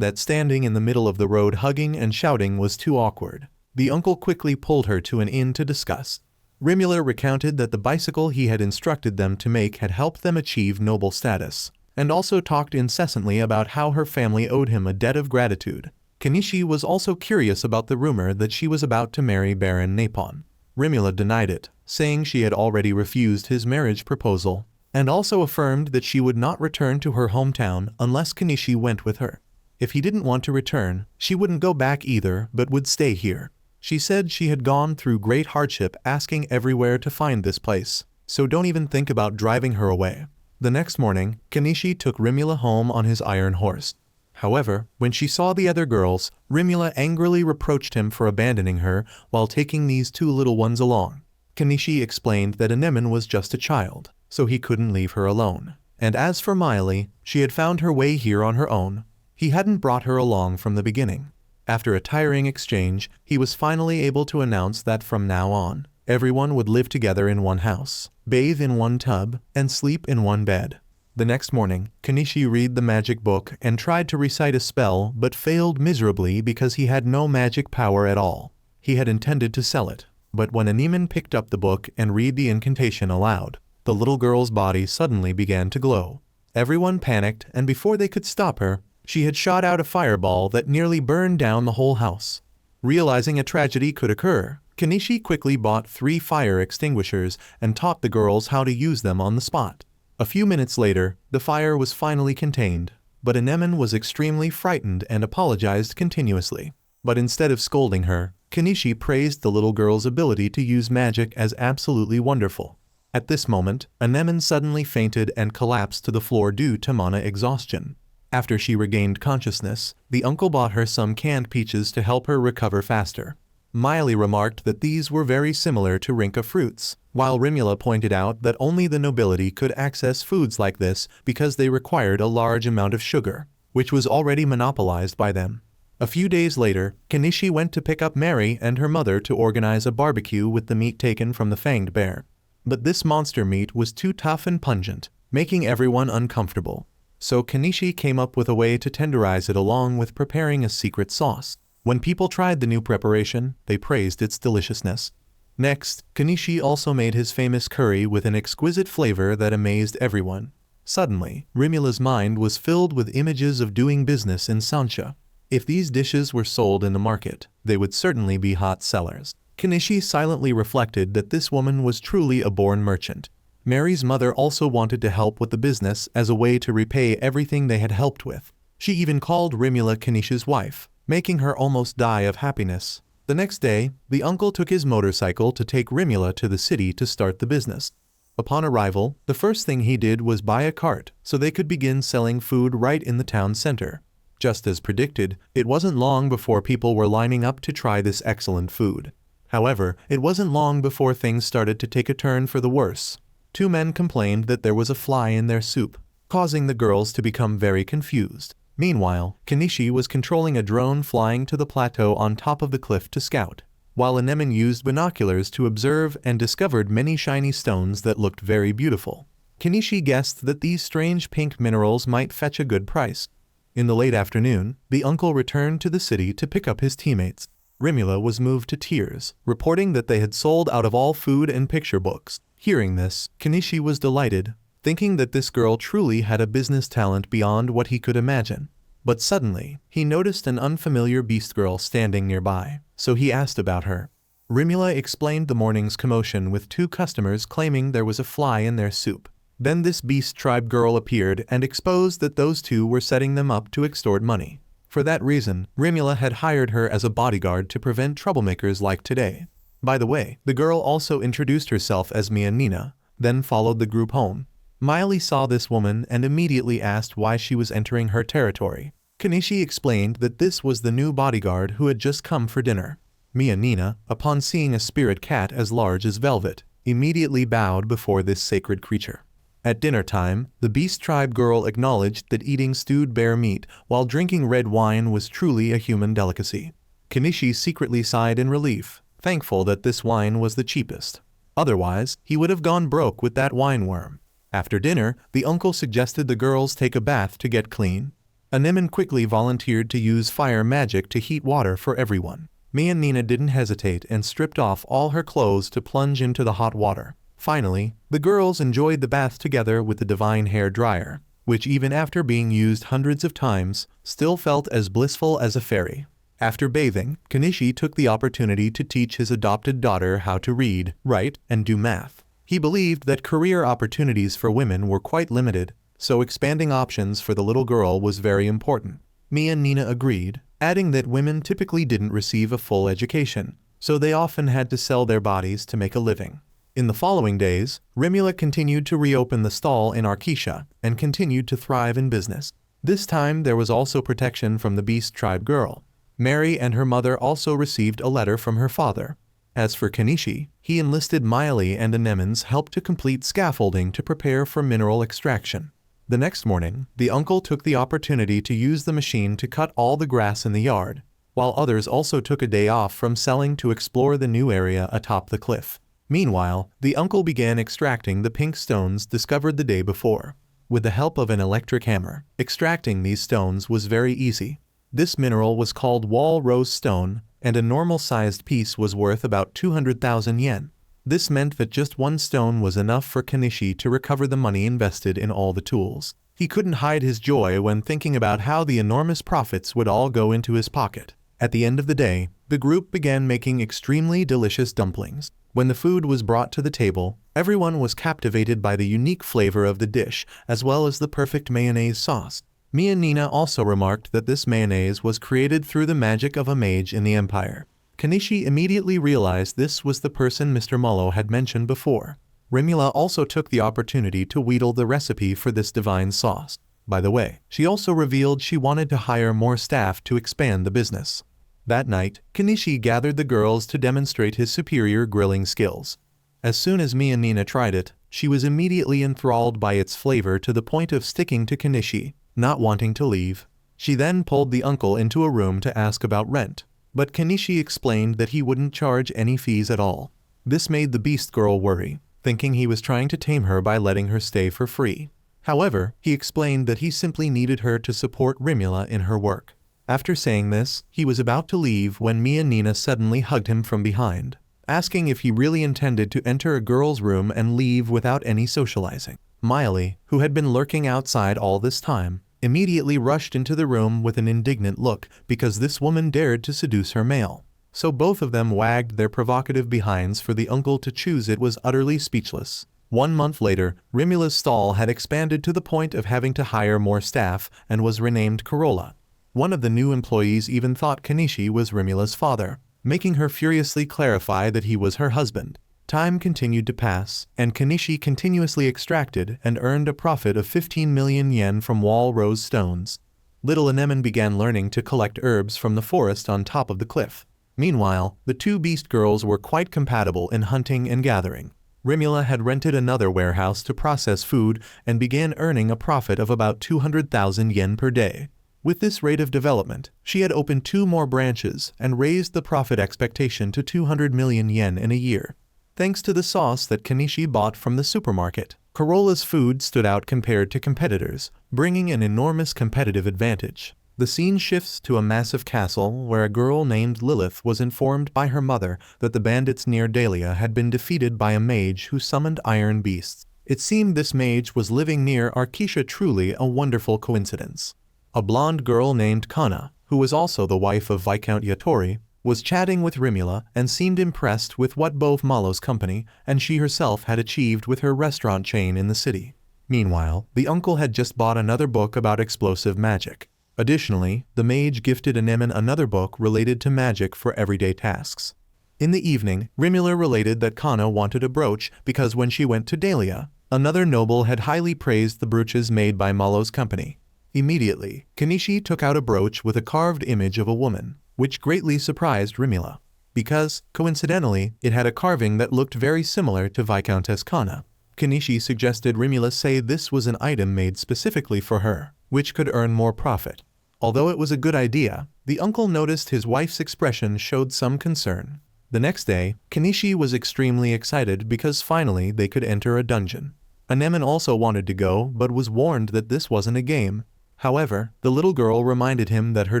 A: that standing in the middle of the road hugging and shouting was too awkward, the uncle quickly pulled her to an inn to discuss. Rimula recounted that the bicycle he had instructed them to make had helped them achieve noble status, and also talked incessantly about how her family owed him a debt of gratitude. Kenichi was also curious about the rumor that she was about to marry Baron Napon. Rimula denied it, saying she had already refused his marriage proposal, and also affirmed that she would not return to her hometown unless Kenichi went with her. If he didn't want to return, she wouldn't go back either but would stay here. She said she had gone through great hardship asking everywhere to find this place, so don't even think about driving her away. The next morning, Kenichi took Rimula home on his iron horse. However, when she saw the other girls, Rimula angrily reproached him for abandoning her while taking these two little ones along. Kenichi explained that Anemone was just a child, so he couldn't leave her alone. And as for Miley, she had found her way here on her own. He hadn't brought her along from the beginning. After a tiring exchange, he was finally able to announce that from now on, everyone would live together in one house, bathe in one tub, and sleep in one bed. The next morning, Kenichi read the magic book and tried to recite a spell but failed miserably because he had no magic power at all. He had intended to sell it, but when Anemone picked up the book and read the incantation aloud, the little girl's body suddenly began to glow. Everyone panicked, and before they could stop her, she had shot out a fireball that nearly burned down the whole house. Realizing a tragedy could occur, Kenichi quickly bought 3 fire extinguishers and taught the girls how to use them on the spot. A few minutes later, the fire was finally contained, but Anemone was extremely frightened and apologized continuously. But instead of scolding her, Kenichi praised the little girl's ability to use magic as absolutely wonderful. At this moment, Anemone suddenly fainted and collapsed to the floor due to mana exhaustion. After she regained consciousness, the uncle bought her some canned peaches to help her recover faster. Miley remarked that these were very similar to Rinka fruits, while Rimula pointed out that only the nobility could access foods like this because they required a large amount of sugar, which was already monopolized by them. A few days later, Kenichi went to pick up Mary and her mother to organize a barbecue with the meat taken from the fanged bear. But this monster meat was too tough and pungent, making everyone uncomfortable. So Kenichi came up with a way to tenderize it along with preparing a secret sauce. When people tried the new preparation, they praised its deliciousness. Next, Kenichi also made his famous curry with an exquisite flavor that amazed everyone. Suddenly, Rimula's mind was filled with images of doing business in Sansha. If these dishes were sold in the market, they would certainly be hot sellers. Kenichi silently reflected that this woman was truly a born merchant. Mary's mother also wanted to help with the business as a way to repay everything they had helped with. She even called Rimula Kenichi's wife, making her almost die of happiness. The next day, the uncle took his motorcycle to take Rimula to the city to start the business. Upon arrival, the first thing he did was buy a cart so they could begin selling food right in the town center. Just as predicted, it wasn't long before people were lining up to try this excellent food. However, it wasn't long before things started to take a turn for the worse. 2 men complained that there was a fly in their soup, causing the girls to become very confused. Meanwhile, Kenichi was controlling a drone flying to the plateau on top of the cliff to scout, while Anemone used binoculars to observe and discovered many shiny stones that looked very beautiful. Kenichi guessed that these strange pink minerals might fetch a good price. In the late afternoon, the uncle returned to the city to pick up his teammates. Rimula was moved to tears, reporting that they had sold out of all food and picture books. Hearing this, Kenichi was delighted, thinking that this girl truly had a business talent beyond what he could imagine. But suddenly, he noticed an unfamiliar beast girl standing nearby, so he asked about her. Rimula explained the morning's commotion with 2 customers claiming there was a fly in their soup. Then this beast tribe girl appeared and exposed that those 2 were setting them up to extort money. For that reason, Rimula had hired her as a bodyguard to prevent troublemakers like today. By the way, the girl also introduced herself as Mia Nina, then followed the group home. Miley saw this woman and immediately asked why she was entering her territory. Kenichi explained that this was the new bodyguard who had just come for dinner. Mia Nina, upon seeing a spirit cat as large as velvet, immediately bowed before this sacred creature. At dinner time, the Beast Tribe girl acknowledged that eating stewed bear meat while drinking red wine was truly a human delicacy. Kenichi secretly sighed in relief, thankful that this wine was the cheapest. Otherwise, he would have gone broke with that wine worm. After dinner, the uncle suggested the girls take a bath to get clean. Anemone quickly volunteered to use fire magic to heat water for everyone. Mia and Nina didn't hesitate and stripped off all her clothes to plunge into the hot water. Finally, the girls enjoyed the bath together with the divine hair dryer, which even after being used hundreds of times, still felt as blissful as a fairy. After bathing, Kenichi took the opportunity to teach his adopted daughter how to read, write, and do math. He believed that career opportunities for women were quite limited, so expanding options for the little girl was very important. Mia and Nina agreed, adding that women typically didn't receive a full education, so they often had to sell their bodies to make a living. In the following days, Rimula continued to reopen the stall in Arkesia and continued to thrive in business. This time there was also protection from the Beast Tribe girl. Mary and her mother also received a letter from her father. As for Kenichi, he enlisted Miley and Anemone's help to complete scaffolding to prepare for mineral extraction. The next morning, the uncle took the opportunity to use the machine to cut all the grass in the yard, while others also took a day off from selling to explore the new area atop the cliff. Meanwhile, the uncle began extracting the pink stones discovered the day before. With the help of an electric hammer, extracting these stones was very easy. This mineral was called wall rose stone, and a normal-sized piece was worth about 200,000 yen. This meant that just one stone was enough for Kenichi to recover the money invested in all the tools. He couldn't hide his joy when thinking about how the enormous profits would all go into his pocket. At the end of the day, the group began making extremely delicious dumplings. When the food was brought to the table, everyone was captivated by the unique flavor of the dish as well as the perfect mayonnaise sauce. Mia and Nina also remarked that this mayonnaise was created through the magic of a mage in the Empire. Kenichi immediately realized this was the person Mr. Mullo had mentioned before. Rimula also took the opportunity to wheedle the recipe for this divine sauce. By the way, she also revealed she wanted to hire more staff to expand the business. That night, Kenichi gathered the girls to demonstrate his superior grilling skills. As soon as Mia and Nina tried it, she was immediately enthralled by its flavor to the point of sticking to Kenichi, not wanting to leave. She then pulled the uncle into a room to ask about rent, but Kenichi explained that he wouldn't charge any fees at all. This made the beast girl worry, thinking he was trying to tame her by letting her stay for free. However, he explained that he simply needed her to support Rimula in her work. After saying this, he was about to leave when Mia and Nina suddenly hugged him from behind, asking if he really intended to enter a girl's room and leave without any socializing. Miley, who had been lurking outside all this time, immediately rushed into the room with an indignant look because this woman dared to seduce her male. So both of them wagged their provocative behinds for the uncle to choose. It was utterly speechless. 1 month later, Rimula's stall had expanded to the point of having to hire more staff and was renamed Corolla. One of the new employees even thought Kenichi was Rimula's father, making her furiously clarify that he was her husband. Time continued to pass, and Kenichi continuously extracted and earned a profit of 15 million yen from wall rose stones. Little Anemone began learning to collect herbs from the forest on top of the cliff. Meanwhile, the two beast girls were quite compatible in hunting and gathering. Rimula had rented another warehouse to process food and began earning a profit of about 200,000 yen per day. With this rate of development, she had opened 2 more branches and raised the profit expectation to 200 million yen in a year. Thanks to the sauce that Kenichi bought from the supermarket, Corolla's food stood out compared to competitors, bringing an enormous competitive advantage. The scene shifts to a massive castle where a girl named Lilith was informed by her mother that the bandits near Dahlia had been defeated by a mage who summoned iron beasts. It seemed this mage was living near Arkesia, truly a wonderful coincidence. A blonde girl named Kana, who was also the wife of Viscount Yatori, was chatting with Rimula and seemed impressed with what both Malo's company and she herself had achieved with her restaurant chain in the city. Meanwhile, the uncle had just bought another book about explosive magic. Additionally, the mage gifted Anemone another book related to magic for everyday tasks. In the evening, Rimula related that Kana wanted a brooch because when she went to Dahlia, another noble had highly praised the brooches made by Malo's company. Immediately, Kenichi took out a brooch with a carved image of a woman, which greatly surprised Rimula, because, coincidentally, it had a carving that looked very similar to Viscountess Kana. Kenichi suggested Rimula say this was an item made specifically for her, which could earn more profit. Although it was a good idea, the uncle noticed his wife's expression showed some concern. The next day, Kenichi was extremely excited because finally they could enter a dungeon. Anemone also wanted to go but was warned that this wasn't a game. However, the little girl reminded him that her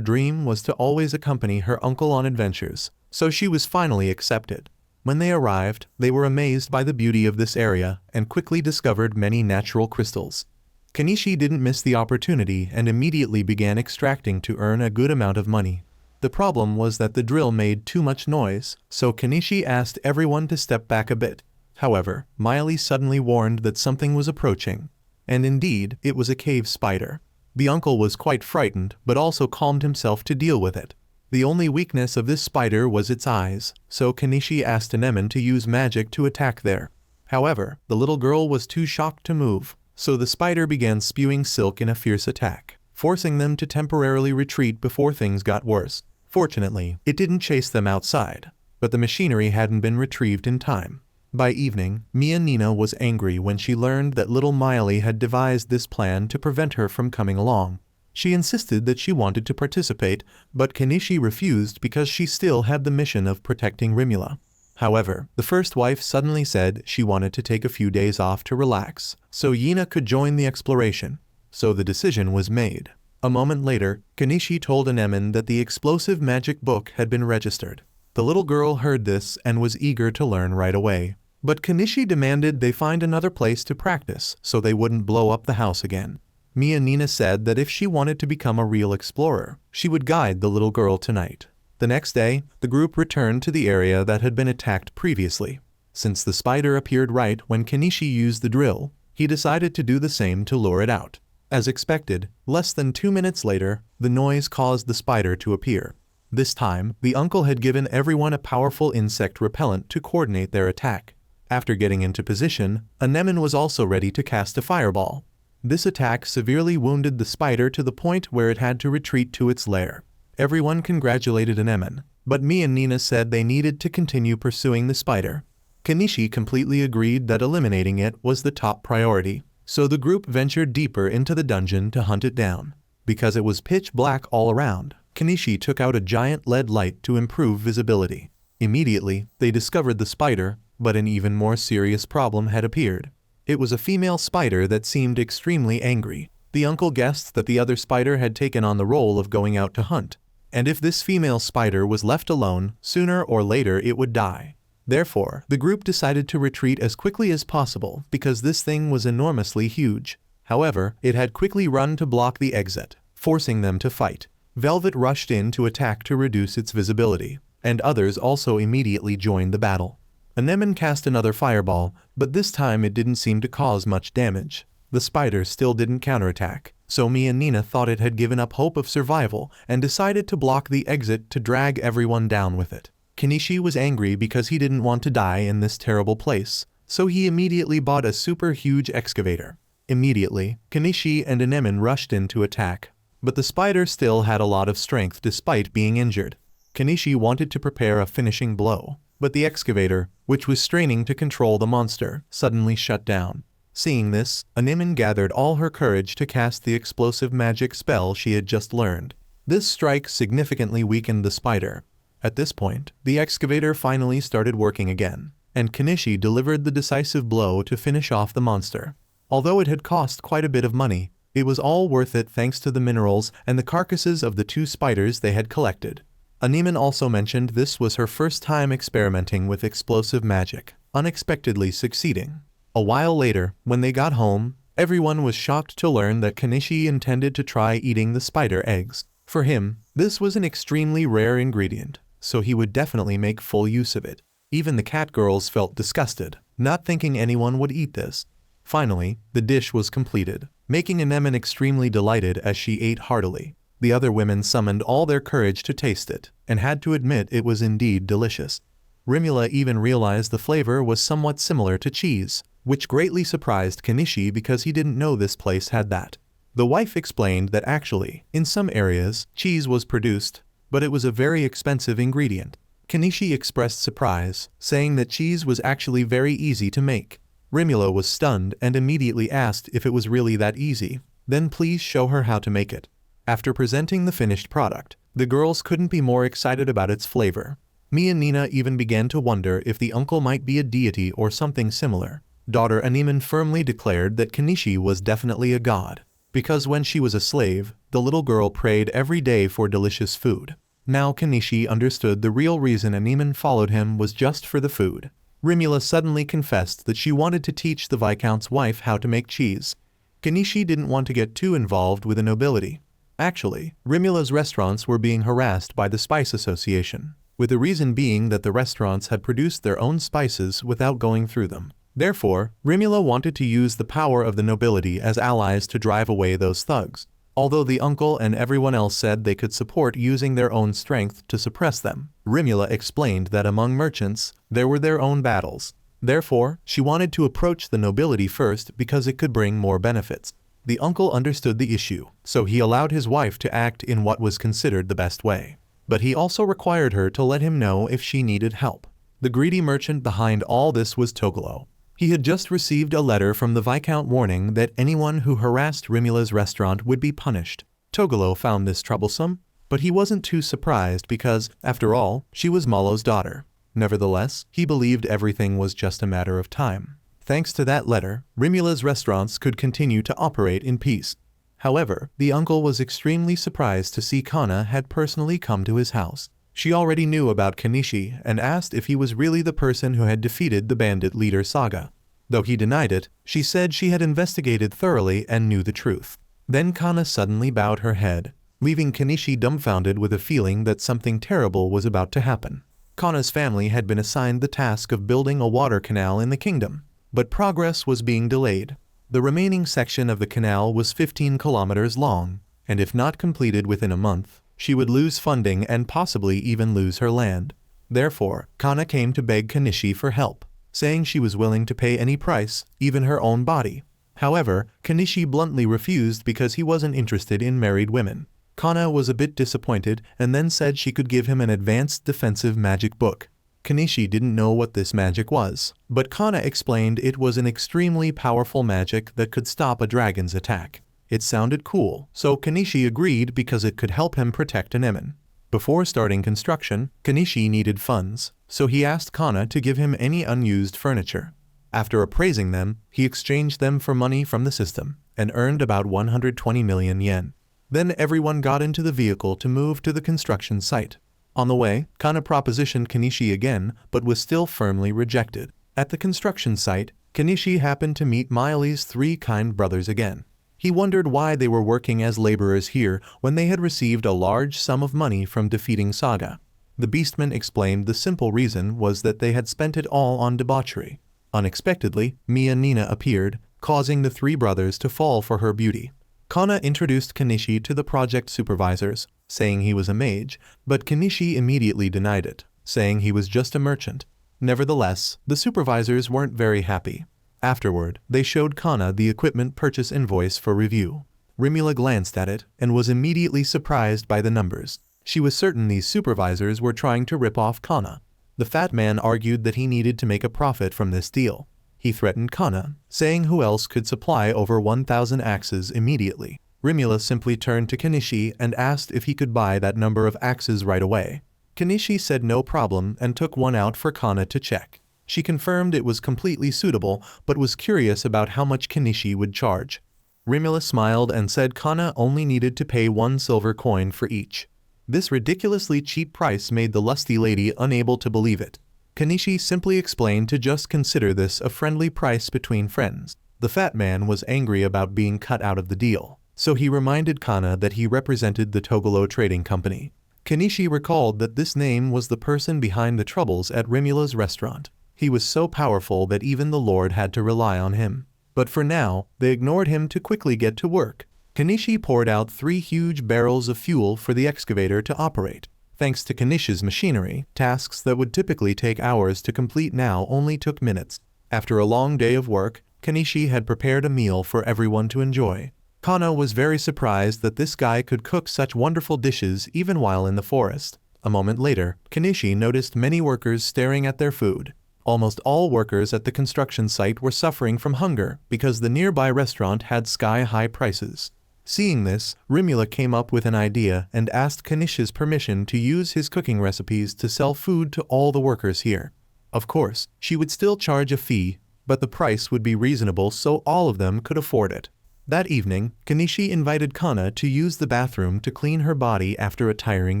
A: dream was to always accompany her uncle on adventures, so she was finally accepted. When they arrived, they were amazed by the beauty of this area and quickly discovered many natural crystals. Kenichi didn't miss the opportunity and immediately began extracting to earn a good amount of money. The problem was that the drill made too much noise, so Kenichi asked everyone to step back a bit. However, Miley suddenly warned that something was approaching. And indeed, it was a cave spider. The uncle was quite frightened but also calmed himself to deal with it. The only weakness of this spider was its eyes, so Kenichi asked Anemone to use magic to attack there. However, the little girl was too shocked to move, so the spider began spewing silk in a fierce attack, forcing them to temporarily retreat before things got worse. Fortunately, it didn't chase them outside, but the machinery hadn't been retrieved in time. By evening, Nina was angry when she learned that little Miley had devised this plan to prevent her from coming along. She insisted that she wanted to participate, but Kenichi refused because she still had the mission of protecting Rimula. However, the first wife suddenly said she wanted to take a few days off to relax, so Yina could join the exploration. So the decision was made. A moment later, Kenichi told Anemone that the explosive magic book had been registered. The little girl heard this and was eager to learn right away. But Kenichi demanded they find another place to practice so they wouldn't blow up the house again. Nina said that if she wanted to become a real explorer, she would guide the little girl tonight. The next day, the group returned to the area that had been attacked previously. Since the spider appeared right when Kenichi used the drill, he decided to do the same to lure it out. As expected, less than 2 minutes later, the noise caused the spider to appear. This time, the uncle had given everyone a powerful insect repellent to coordinate their attack. After getting into position, Anemone was also ready to cast a fireball. This attack severely wounded the spider to the point where it had to retreat to its lair. Everyone congratulated Anemone, but Nina said they needed to continue pursuing the spider. Kenichi completely agreed that eliminating it was the top priority, so the group ventured deeper into the dungeon to hunt it down. Because it was pitch black all around, Kenichi took out a giant LED light to improve visibility. Immediately, they discovered the spider, but an even more serious problem had appeared. It was a female spider that seemed extremely angry. The uncle guessed that the other spider had taken on the role of going out to hunt, and if this female spider was left alone, sooner or later it would die. Therefore, the group decided to retreat as quickly as possible because this thing was enormously huge. However, it had quickly run to block the exit, forcing them to fight. Velvet rushed in to attack to reduce its visibility, and others also immediately joined the battle. Anemone cast another fireball, but this time it didn't seem to cause much damage. The spider still didn't counterattack, so Nina thought it had given up hope of survival and decided to block the exit to drag everyone down with it. Kenichi was angry because he didn't want to die in this terrible place, so he immediately bought a super huge excavator. Immediately, Kenichi and Anemone rushed in to attack, but the spider still had a lot of strength despite being injured. Kenichi wanted to prepare a finishing blow, but the excavator, which was straining to control the monster, suddenly shut down. Seeing this, Anemone gathered all her courage to cast the explosive magic spell she had just learned. This strike significantly weakened the spider. At this point, the excavator finally started working again, and Kenichi delivered the decisive blow to finish off the monster. Although it had cost quite a bit of money, it was all worth it thanks to the minerals and the carcasses of the 2 spiders they had collected. Anemone also mentioned this was her first time experimenting with explosive magic, unexpectedly succeeding. A while later, when they got home, everyone was shocked to learn that Kenichi intended to try eating the spider eggs. For him, this was an extremely rare ingredient, so he would definitely make full use of it. Even the cat girls felt disgusted, not thinking anyone would eat this. Finally, the dish was completed, making Anemone extremely delighted as she ate heartily. The other women summoned all their courage to taste it, and had to admit it was indeed delicious. Rimula even realized the flavor was somewhat similar to cheese, which greatly surprised Kenichi because he didn't know this place had that. The wife explained that actually, in some areas, cheese was produced, but it was a very expensive ingredient. Kenichi expressed surprise, saying that cheese was actually very easy to make. Rimula was stunned and immediately asked if it was really that easy. Then please show her how to make it. After presenting the finished product, the girls couldn't be more excited about its flavor. Mia and Nina even began to wonder if the uncle might be a deity or something similar. Daughter Animan firmly declared that Kenichi was definitely a god, because when she was a slave, the little girl prayed every day for delicious food. Now Kenichi understood the real reason Animan followed him was just for the food. Rimula suddenly confessed that she wanted to teach the Viscount's wife how to make cheese. Kenichi didn't want to get too involved with the nobility. Actually, Rimula's restaurants were being harassed by the Spice Association, with the reason being that the restaurants had produced their own spices without going through them. Therefore, Rimula wanted to use the power of the nobility as allies to drive away those thugs, although the uncle and everyone else said they could support using their own strength to suppress them. Rimula explained that among merchants, there were their own battles. Therefore, she wanted to approach the nobility first because it could bring more benefits. The uncle understood the issue, so he allowed his wife to act in what was considered the best way. But he also required her to let him know if she needed help. The greedy merchant behind all this was Togolo. He had just received a letter from the Viscount warning that anyone who harassed Rimula's restaurant would be punished. Togolo found this troublesome, but he wasn't too surprised because, after all, she was Molo's daughter. Nevertheless, he believed everything was just a matter of time. Thanks to that letter, Rimula's restaurants could continue to operate in peace. However, the uncle was extremely surprised to see Kana had personally come to his house. She already knew about Kenichi and asked if he was really the person who had defeated the bandit leader Saga. Though he denied it, she said she had investigated thoroughly and knew the truth. Then Kana suddenly bowed her head, leaving Kenichi dumbfounded with a feeling that something terrible was about to happen. Kana's family had been assigned the task of building a water canal in the kingdom, but progress was being delayed. The remaining section of the canal was 15 kilometers long, and if not completed within a month, she would lose funding and possibly even lose her land. Therefore, Kana came to beg Kenichi for help, saying she was willing to pay any price, even her own body. However, Kenichi bluntly refused because he wasn't interested in married women. Kana was a bit disappointed and then said she could give him an advanced defensive magic book. Kenichi didn't know what this magic was, but Kana explained it was an extremely powerful magic that could stop a dragon's attack. It sounded cool, so Kenichi agreed because it could help him protect Anemone. Before starting construction, Kenichi needed funds, so he asked Kana to give him any unused furniture. After appraising them, he exchanged them for money from the system, and earned about 120 million yen. Then everyone got into the vehicle to move to the construction site. On the way, Kana propositioned Kenichi again, but was still firmly rejected. At the construction site, Kenichi happened to meet Miley's three kind brothers again. He wondered why they were working as laborers here when they had received a large sum of money from defeating Saga. The beastman explained the simple reason was that they had spent it all on debauchery. Unexpectedly, Mia Nina appeared, causing the three brothers to fall for her beauty. Kana introduced Kenichi to the project supervisors, saying he was a mage, but Kenichi immediately denied it, saying he was just a merchant. Nevertheless, the supervisors weren't very happy. Afterward, they showed Kana the equipment purchase invoice for review. Rimula glanced at it and was immediately surprised by the numbers. She was certain these supervisors were trying to rip off Kana. The fat man argued that he needed to make a profit from this deal. He threatened Kana, saying who else could supply over 1,000 axes immediately. Rimula simply turned to Kenichi and asked if he could buy that number of axes right away. Kenichi said no problem and took one out for Kana to check. She confirmed it was completely suitable, but was curious about how much Kenichi would charge. Rimula smiled and said Kana only needed to pay 1 silver coin for each. This ridiculously cheap price made the lusty lady unable to believe it. Kenichi simply explained to just consider this a friendly price between friends. The fat man was angry about being cut out of the deal, so he reminded Kana that he represented the Togolo Trading Company. Kenichi recalled that this name was the person behind the troubles at Rimula's restaurant. He was so powerful that even the Lord had to rely on him. But for now, they ignored him to quickly get to work. Kenichi poured out 3 huge barrels of fuel for the excavator to operate. Thanks to Kenichi's machinery, tasks that would typically take hours to complete now only took minutes. After a long day of work, Kenichi had prepared a meal for everyone to enjoy. Kana was very surprised that this guy could cook such wonderful dishes even while in the forest. A moment later, Kenichi noticed many workers staring at their food. Almost all workers at the construction site were suffering from hunger because the nearby restaurant had sky-high prices. Seeing this, Rimula came up with an idea and asked Kanish's permission to use his cooking recipes to sell food to all the workers here. Of course, she would still charge a fee, but the price would be reasonable so all of them could afford it. That evening, Kanishi invited Kana to use the bathroom to clean her body after a tiring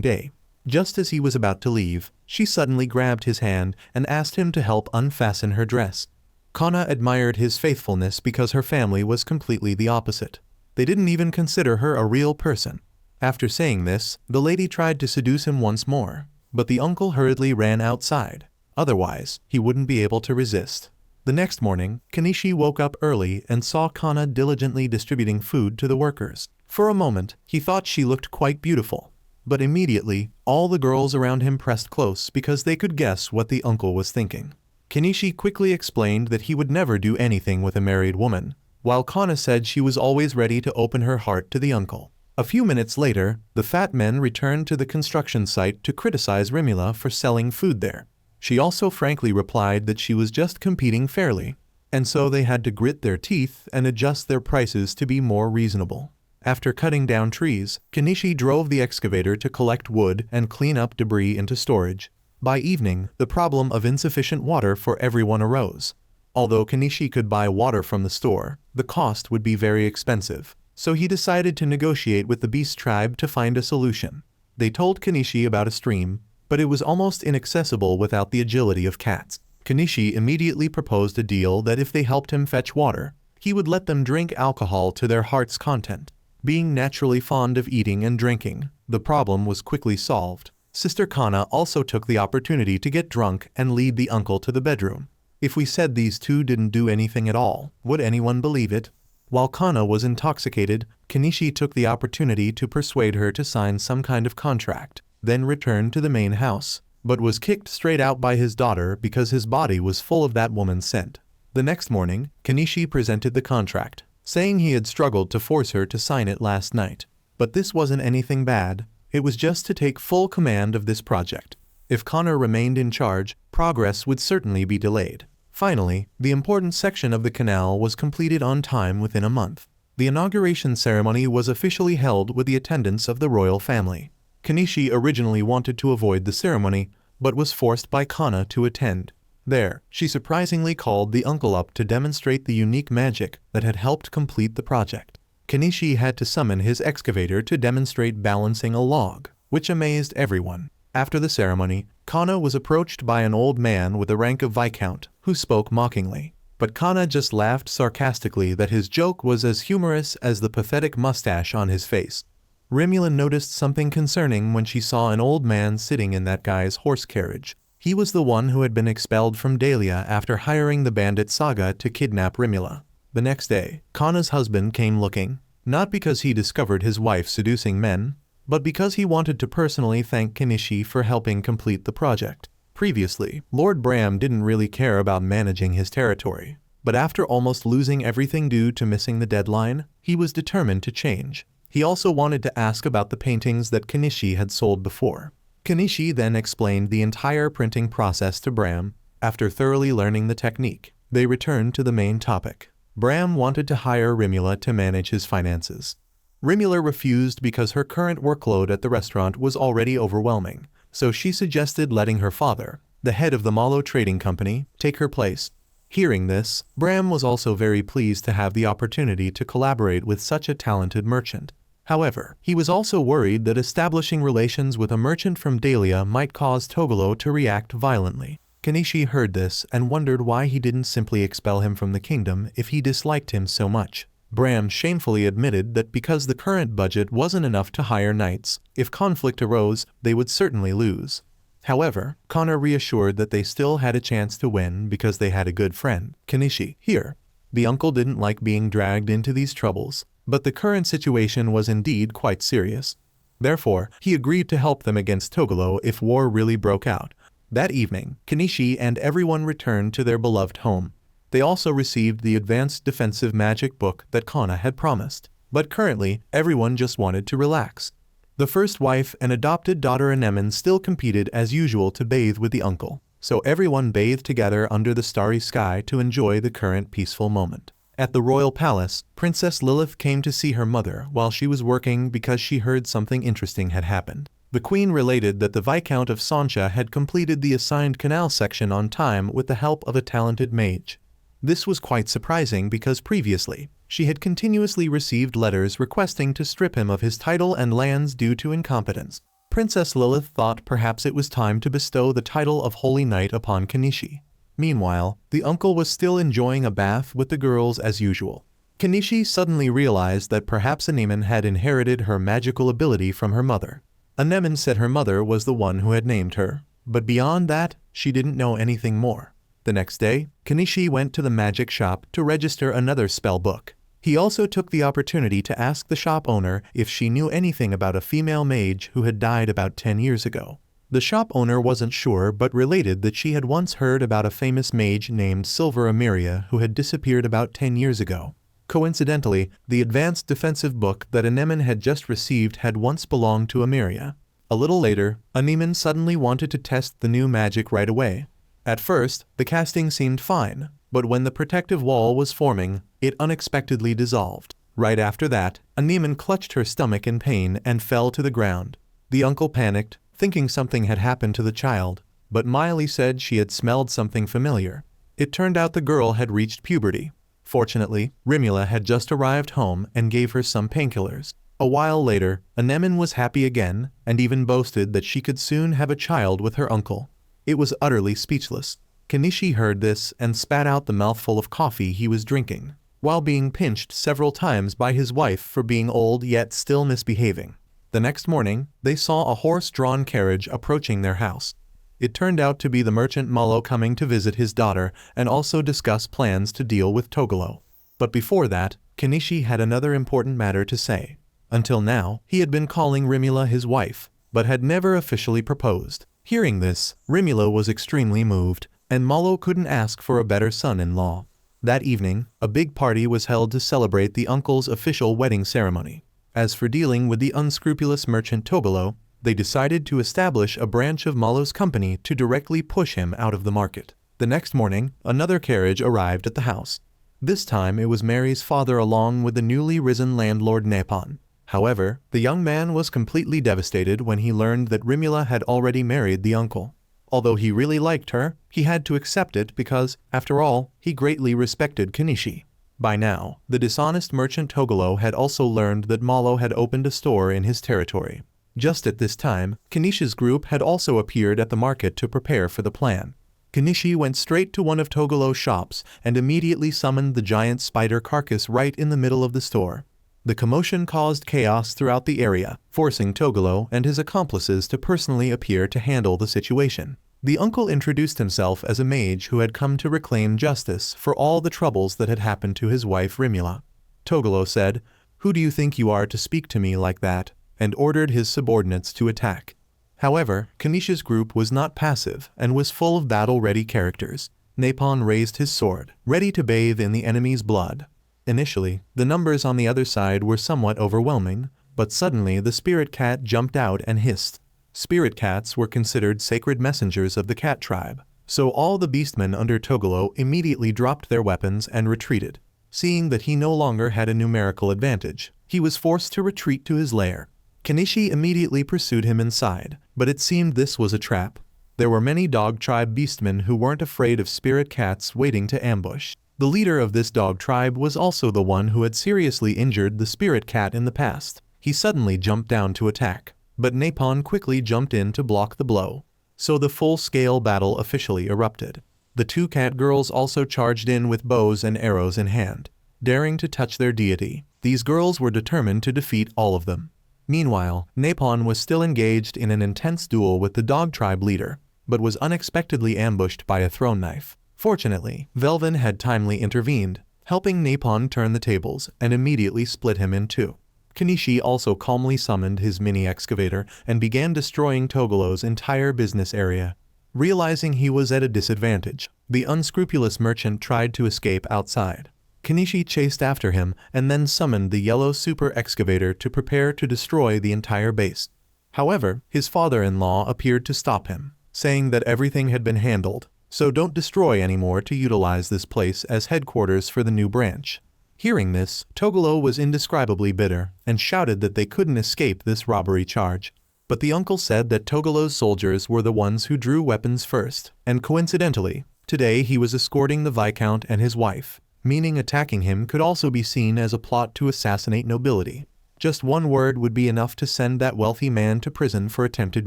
A: day. Just as he was about to leave, she suddenly grabbed his hand and asked him to help unfasten her dress. Kana admired his faithfulness because her family was completely the opposite. They didn't even consider her a real person. After saying this, the lady tried to seduce him once more, but the uncle hurriedly ran outside. Otherwise, he wouldn't be able to resist. The next morning, Kanishi woke up early and saw Kana diligently distributing food to the workers. For a moment, he thought she looked quite beautiful. But immediately, all the girls around him pressed close because they could guess what the uncle was thinking. Kanishi quickly explained that he would never do anything with a married woman, while Kana said she was always ready to open her heart to the uncle. A few minutes later, the fat men returned to the construction site to criticize Rimula for selling food there. She also frankly replied that she was just competing fairly, and so they had to grit their teeth and adjust their prices to be more reasonable. After cutting down trees, Kanishi drove the excavator to collect wood and clean up debris into storage. By evening, the problem of insufficient water for everyone arose. Although Kanishi could buy water from the store, the cost would be very expensive, so he decided to negotiate with the beast tribe to find a solution. They told Kanishi about a stream, but it was almost inaccessible without the agility of cats. Kanishi immediately proposed a deal that if they helped him fetch water, he would let them drink alcohol to their heart's content. Being naturally fond of eating and drinking, the problem was quickly solved. Sister Kana also took the opportunity to get drunk and lead the uncle to the bedroom. If we said these two didn't do anything at all, would anyone believe it? While Kana was intoxicated, Kanishi took the opportunity to persuade her to sign some kind of contract, then returned to the main house, but was kicked straight out by his daughter because his body was full of that woman's scent. The next morning, Kanishi presented the contract, saying he had struggled to force her to sign it last night. But this wasn't anything bad, it was just to take full command of this project. If Kana remained in charge, progress would certainly be delayed. Finally, the important section of the canal was completed on time within a month. The inauguration ceremony was officially held with the attendance of the royal family. Kanishi originally wanted to avoid the ceremony, but was forced by Kana to attend. There, she surprisingly called the uncle up to demonstrate the unique magic that had helped complete the project. Kanishi had to summon his excavator to demonstrate balancing a log, which amazed everyone. After the ceremony, Kana was approached by an old man with the rank of Viscount, who spoke mockingly. But Kana just laughed sarcastically that his joke was as humorous as the pathetic mustache on his face. Rimula noticed something concerning when she saw an old man sitting in that guy's horse carriage. He was the one who had been expelled from Dahlia after hiring the bandit Saga to kidnap Rimula. The next day, Kana's husband came looking, not because he discovered his wife seducing men, but because he wanted to personally thank Kanishi for helping complete the project. Previously, Lord Bram didn't really care about managing his territory, but after almost losing everything due to missing the deadline, he was determined to change. He also wanted to ask about the paintings that Kanishi had sold before. Kanishi then explained the entire printing process to Bram. After thoroughly learning the technique, they returned to the main topic. Bram wanted to hire Rimula to manage his finances. Rimula refused because her current workload at the restaurant was already overwhelming, so she suggested letting her father, the head of the Malo Trading Company, take her place. Hearing this, Bram was also very pleased to have the opportunity to collaborate with such a talented merchant. However, he was also worried that establishing relations with a merchant from Dahlia might cause Togolo to react violently. Kanishi heard this and wondered why he didn't simply expel him from the kingdom if he disliked him so much. Bram shamefully admitted that because the current budget wasn't enough to hire knights, if conflict arose, they would certainly lose. However, Kana reassured that they still had a chance to win because they had a good friend, Kanishi, here. The uncle didn't like being dragged into these troubles, but the current situation was indeed quite serious. Therefore, he agreed to help them against Togolo if war really broke out. That evening, Kanishi and everyone returned to their beloved home. They also received the advanced defensive magic book that Kana had promised. But currently, everyone just wanted to relax. The first wife and adopted daughter Anemone still competed as usual to bathe with the uncle. so everyone bathed together under the starry sky to enjoy the current peaceful moment. At the royal palace, Princess Lilith came to see her mother while she was working because she heard something interesting had happened. The queen related that the Viscount of Sancha had completed the assigned canal section on time with the help of a talented mage. This was quite surprising because previously, she had continuously received letters requesting to strip him of his title and lands due to incompetence. Princess Lilith thought perhaps it was time to bestow the title of Holy Knight upon Kanishi. Meanwhile, the uncle was still enjoying a bath with the girls as usual. Kanishi suddenly realized that perhaps Anemone had inherited her magical ability from her mother. Anemone said her mother was the one who had named her, but beyond that, she didn't know anything more. The next day, Kanishi went to the magic shop to register another spell book. He also took the opportunity to ask the shop owner if she knew anything about a female mage who had died about 10 years ago. The shop owner wasn't sure but related that she had once heard about a famous mage named Silver Amiria who had disappeared about 10 years ago. Coincidentally, the advanced defensive book that Anemone had just received had once belonged to Amiria. A little later, Anemone suddenly wanted to test the new magic right away. At first, the casting seemed fine, but when the protective wall was forming, it unexpectedly dissolved. Right after that, Anemone clutched her stomach in pain and fell to the ground. The uncle panicked, thinking something had happened to the child, but Miley said she had smelled something familiar. It turned out the girl had reached puberty. Fortunately, Rimula had just arrived home and gave her some painkillers. A while later, Anemone was happy again and even boasted that she could soon have a child with her uncle. It was utterly speechless. Kanishi heard this and spat out the mouthful of coffee he was drinking, while being pinched several times by his wife for being old yet still misbehaving. The next morning, they saw a horse-drawn carriage approaching their house. It turned out to be the merchant Malo coming to visit his daughter and also discuss plans to deal with Togolo. But before that, Kanishi had another important matter to say. Until now, he had been calling Rimula his wife, but had never officially proposed. Hearing this, Rimula was extremely moved, and Malo couldn't ask for a better son-in-law. That evening, a big party was held to celebrate the uncle's official wedding ceremony. As for dealing with the unscrupulous merchant Togolo, they decided to establish a branch of Malo's company to directly push him out of the market. The next morning, another carriage arrived at the house. This time it was Mary's father along with the newly risen landlord Napon. However, the young man was completely devastated when he learned that Rimula had already married the uncle. Although he really liked her, he had to accept it because, after all, he greatly respected Kanishi. By now, the dishonest merchant Togolo had also learned that Malo had opened a store in his territory. Just at this time, Kanishi's group had also appeared at the market to prepare for the plan. Kanishi went straight to one of Togolo's shops and immediately summoned the giant spider carcass right in the middle of the store. The commotion caused chaos throughout the area, forcing Togolo and his accomplices to personally appear to handle the situation. The uncle introduced himself as a mage who had come to reclaim justice for all the troubles that had happened to his wife Rimula. Togolo said, "Who do you think you are to speak to me like that?" and ordered his subordinates to attack. However, Kanishi's group was not passive and was full of battle-ready characters. Napon raised his sword, ready to bathe in the enemy's blood. Initially, the numbers on the other side were somewhat overwhelming, but suddenly the spirit cat jumped out and hissed. Spirit cats were considered sacred messengers of the cat tribe, so all the beastmen under Togolo immediately dropped their weapons and retreated. Seeing that he no longer had a numerical advantage, he was forced to retreat to his lair. Kanishi immediately pursued him inside, but it seemed this was a trap. There were many dog tribe beastmen who weren't afraid of spirit cats waiting to ambush. The leader of this dog tribe was also the one who had seriously injured the spirit cat in the past. He suddenly jumped down to attack, but Napon quickly jumped in to block the blow. So the full-scale battle officially erupted. The two cat girls also charged in with bows and arrows in hand, daring to touch their deity. These girls were determined to defeat all of them. Meanwhile, Napon was still engaged in an intense duel with the dog tribe leader, but was unexpectedly ambushed by a thrown knife. Fortunately, Velvin had timely intervened, helping Napon turn the tables and immediately split him in two. Kanishi also calmly summoned his mini-excavator and began destroying Togolo's entire business area. Realizing he was at a disadvantage, the unscrupulous merchant tried to escape outside. Kanishi chased after him and then summoned the yellow super excavator to prepare to destroy the entire base. However, his father-in-law appeared to stop him. saying that everything had been handled, so don't destroy anymore to utilize this place as headquarters for the new branch. Hearing this, Togolo was indescribably bitter and shouted that they couldn't escape this robbery charge. But the uncle said that Togolo's soldiers were the ones who drew weapons first, and coincidentally, today he was escorting the Viscount and his wife, meaning attacking him could also be seen as a plot to assassinate nobility. Just one word would be enough to send that wealthy man to prison for attempted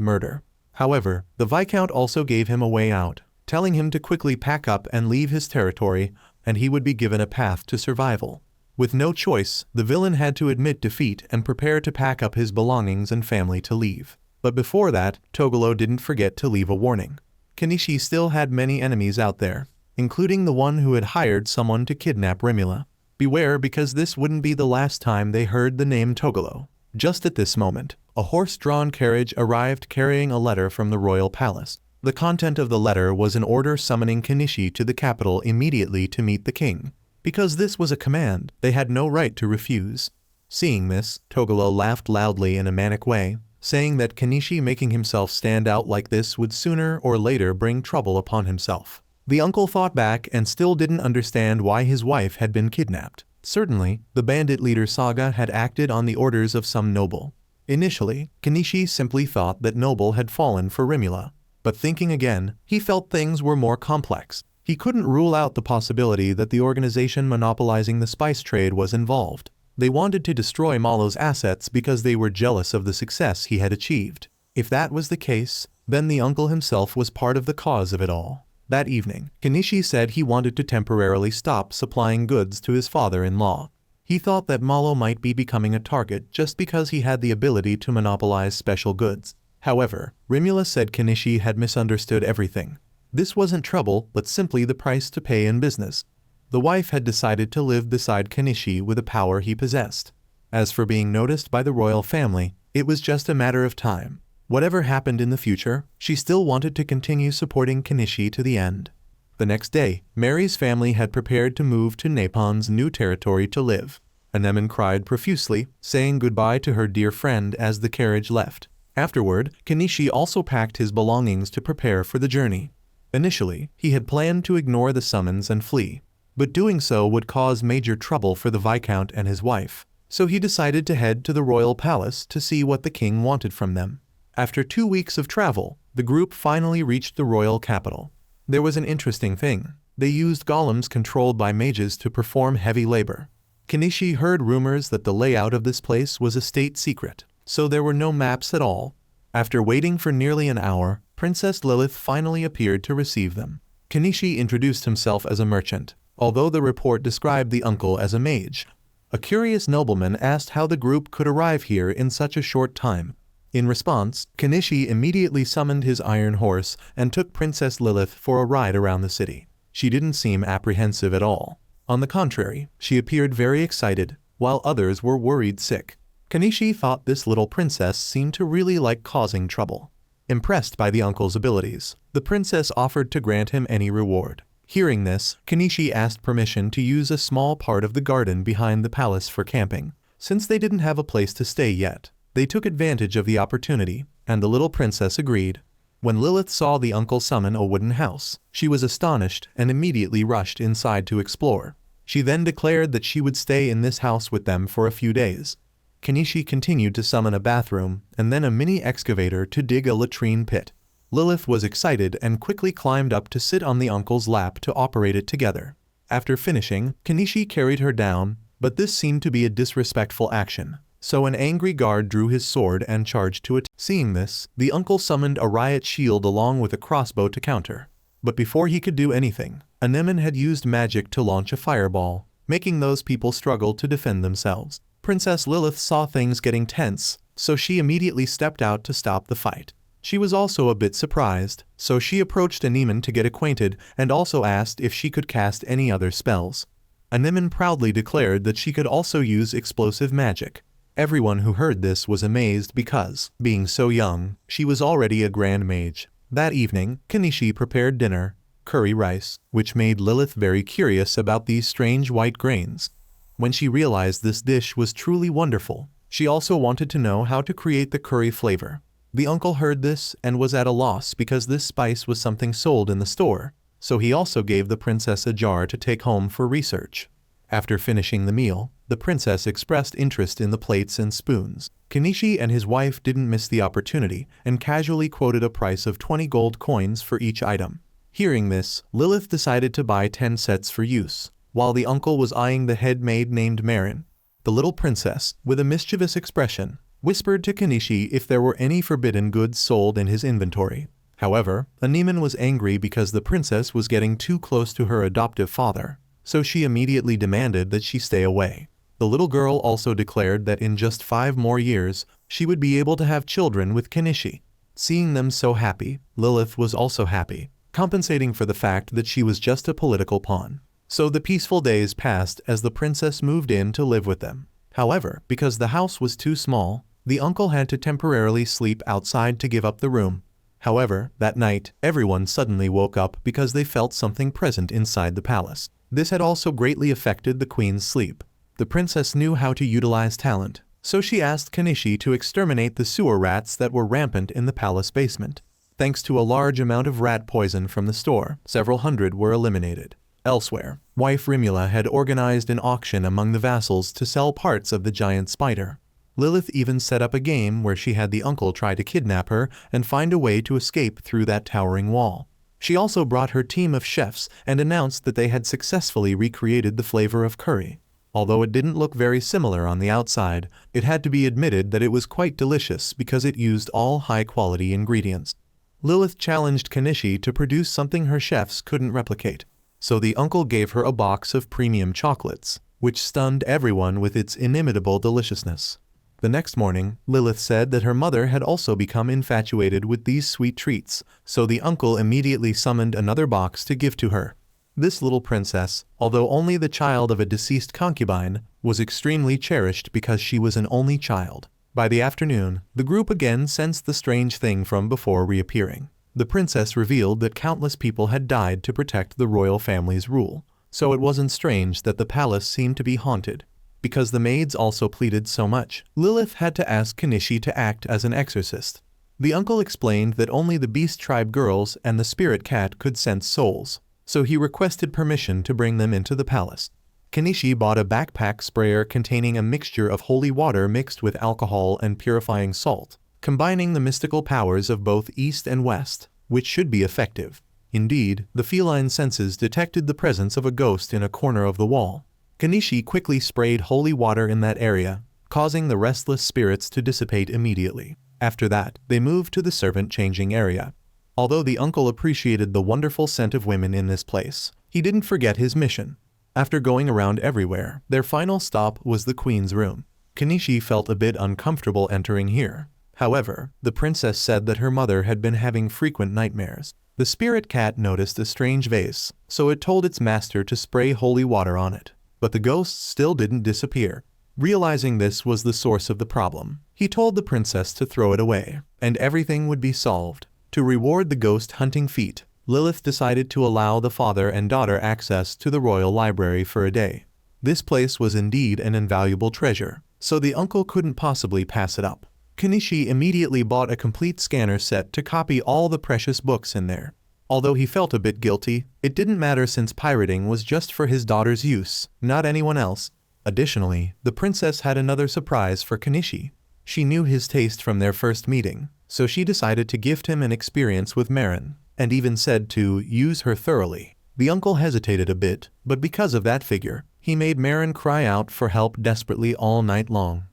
A: murder. However, the Viscount also gave him a way out, telling him to quickly pack up and leave his territory, and he would be given a path to survival. With no choice, the villain had to admit defeat and prepare to pack up his belongings and family to leave. But before that, Togolo didn't forget to leave a warning. Kenichi still had many enemies out there, including the one who had hired someone to kidnap Rimula. Beware, because this wouldn't be the last time they heard the name Togolo. Just at this moment, a horse-drawn carriage arrived carrying a letter from the royal palace. The content of the letter was an order summoning Kenichi to the capital immediately to meet the king. Because this was a command, they had no right to refuse. Seeing this, Togolo laughed loudly in a manic way, saying that Kenichi making himself stand out like this would sooner or later bring trouble upon himself. The uncle fought back and still didn't understand why his wife had been kidnapped. Certainly, the bandit leader Saga had acted on the orders of some noble. Initially, Kenichi simply thought that noble had fallen for Rimula. But thinking again, he felt things were more complex. He couldn't rule out the possibility that the organization monopolizing the spice trade was involved. They wanted to destroy Malo's assets because they were jealous of the success he had achieved. If that was the case, then the uncle himself was part of the cause of it all. That evening, Kenichi said he wanted to temporarily stop supplying goods to his father-in-law. He thought that Malo might be becoming a target just because he had the ability to monopolize special goods. However, Rimula said Kenichi had misunderstood everything. This wasn't trouble, but simply the price to pay in business. The wife had decided to live beside Kenichi with the power he possessed. As for being noticed by the royal family, it was just a matter of time. Whatever happened in the future, she still wanted to continue supporting Kenichi to the end. The next day, Mary's family had prepared to move to Napon's new territory to live. Anemone cried profusely, saying goodbye to her dear friend as the carriage left. Afterward, Kenichi also packed his belongings to prepare for the journey. Initially, he had planned to ignore the summons and flee, but doing so would cause major trouble for the Viscount and his wife, so he decided to head to the royal palace to see what the king wanted from them. After 2 weeks of travel, the group finally reached the royal capital. There was an interesting thing. They used golems controlled by mages to perform heavy labor. Kenichi heard rumors that the layout of this place was a state secret, so there were no maps at all. After waiting for nearly an hour, Princess Lilith finally appeared to receive them. Kenichi introduced himself as a merchant, although the report described the uncle as a mage. A curious nobleman asked how the group could arrive here in such a short time. In response, Kenichi immediately summoned his iron horse and took Princess Lilith for a ride around the city. She didn't seem apprehensive at all. On the contrary, she appeared very excited, while others were worried sick. Kenichi thought this little princess seemed to really like causing trouble. Impressed by the uncle's abilities, the princess offered to grant him any reward. Hearing this, Kenichi asked permission to use a small part of the garden behind the palace for camping. Since they didn't have a place to stay yet, they took advantage of the opportunity, and the little princess agreed. When Lilith saw the uncle summon a wooden house, she was astonished and immediately rushed inside to explore. She then declared that she would stay in this house with them for a few days. Kenichi continued to summon a bathroom and then a mini excavator to dig a latrine pit. Lilith was excited and quickly climbed up to sit on the uncle's lap to operate it together. After finishing, Kenichi carried her down, but this seemed to be a disrespectful action. So an angry guard drew his sword and charged to it. Seeing this, the uncle summoned a riot shield along with a crossbow to counter. But before he could do anything, Anemone had used magic to launch a fireball, making those people struggle to defend themselves. Princess Lilith saw things getting tense, so she immediately stepped out to stop the fight. She was also a bit surprised, so she approached Anemone to get acquainted and also asked if she could cast any other spells. Anemone proudly declared that she could also use explosive magic. Everyone who heard this was amazed because, being so young, she was already a grand mage. That evening, Kenichi prepared dinner, curry rice, which made Lilith very curious about these strange white grains. When she realized this dish was truly wonderful, she also wanted to know how to create the curry flavor. The uncle heard this and was at a loss because this spice was something sold in the store, so he also gave the princess a jar to take home for research. After finishing the meal, the princess expressed interest in the plates and spoons. Kenichi and his wife didn't miss the opportunity and casually quoted a price of 20 gold coins for each item. Hearing this, Lilith decided to buy 10 sets for use, while the uncle was eyeing the head maid named Marin. The little princess, with a mischievous expression, whispered to Kenichi if there were any forbidden goods sold in his inventory. However, Anemon was angry because the princess was getting too close to her adoptive father, so she immediately demanded that she stay away. The little girl also declared that in just 5 more years, she would be able to have children with Kenichi. Seeing them so happy, Lilith was also happy, compensating for the fact that she was just a political pawn. So the peaceful days passed as the princess moved in to live with them. However, because the house was too small, the uncle had to temporarily sleep outside to give up the room. However, that night, everyone suddenly woke up because they felt something present inside the palace. This had also greatly affected the queen's sleep. The princess knew how to utilize talent, so she asked Kenichi to exterminate the sewer rats that were rampant in the palace basement. Thanks to a large amount of rat poison from the store, several hundred were eliminated. Elsewhere, wife Rimula had organized an auction among the vassals to sell parts of the giant spider. Lilith even set up a game where she had the uncle try to kidnap her and find a way to escape through that towering wall. She also brought her team of chefs and announced that they had successfully recreated the flavor of curry. Although it didn't look very similar on the outside, it had to be admitted that it was quite delicious because it used all high-quality ingredients. Lilith challenged Kenichi to produce something her chefs couldn't replicate, so the uncle gave her a box of premium chocolates, which stunned everyone with its inimitable deliciousness. The next morning, Lilith said that her mother had also become infatuated with these sweet treats, so the uncle immediately summoned another box to give to her. This little princess, although only the child of a deceased concubine, was extremely cherished because she was an only child. By the afternoon, the group again sensed the strange thing from before reappearing. The princess revealed that countless people had died to protect the royal family's rule, so it wasn't strange that the palace seemed to be haunted. Because the maids also pleaded so much, Lilith had to ask Kenichi to act as an exorcist. The uncle explained that only the Beast Tribe girls and the spirit cat could sense souls, so he requested permission to bring them into the palace. Kenichi bought a backpack sprayer containing a mixture of holy water mixed with alcohol and purifying salt, combining the mystical powers of both East and West, which should be effective. Indeed, the feline senses detected the presence of a ghost in a corner of the wall. Kenichi quickly sprayed holy water in that area, causing the restless spirits to dissipate immediately. After that, they moved to the servant-changing area. Although the uncle appreciated the wonderful scent of women in this place, he didn't forget his mission. After going around everywhere, their final stop was the queen's room. Kenichi felt a bit uncomfortable entering here. However, the princess said that her mother had been having frequent nightmares. The spirit cat noticed a strange vase, so it told its master to spray holy water on it. But the ghost still didn't disappear. Realizing this was the source of the problem, he told the princess to throw it away, and everything would be solved. To reward the ghost hunting feat, Lilith decided to allow the father and daughter access to the royal library for a day. This place was indeed an invaluable treasure, so the uncle couldn't possibly pass it up. Kenichi immediately bought a complete scanner set to copy all the precious books in there. Although he felt a bit guilty, it didn't matter since pirating was just for his daughter's use, not anyone else. Additionally, the princess had another surprise for Kenichi. She knew his taste from their first meeting, so she decided to gift him an experience with Marin, and even said to use her thoroughly. The uncle hesitated a bit, but because of that figure, he made Marin cry out for help desperately all night long.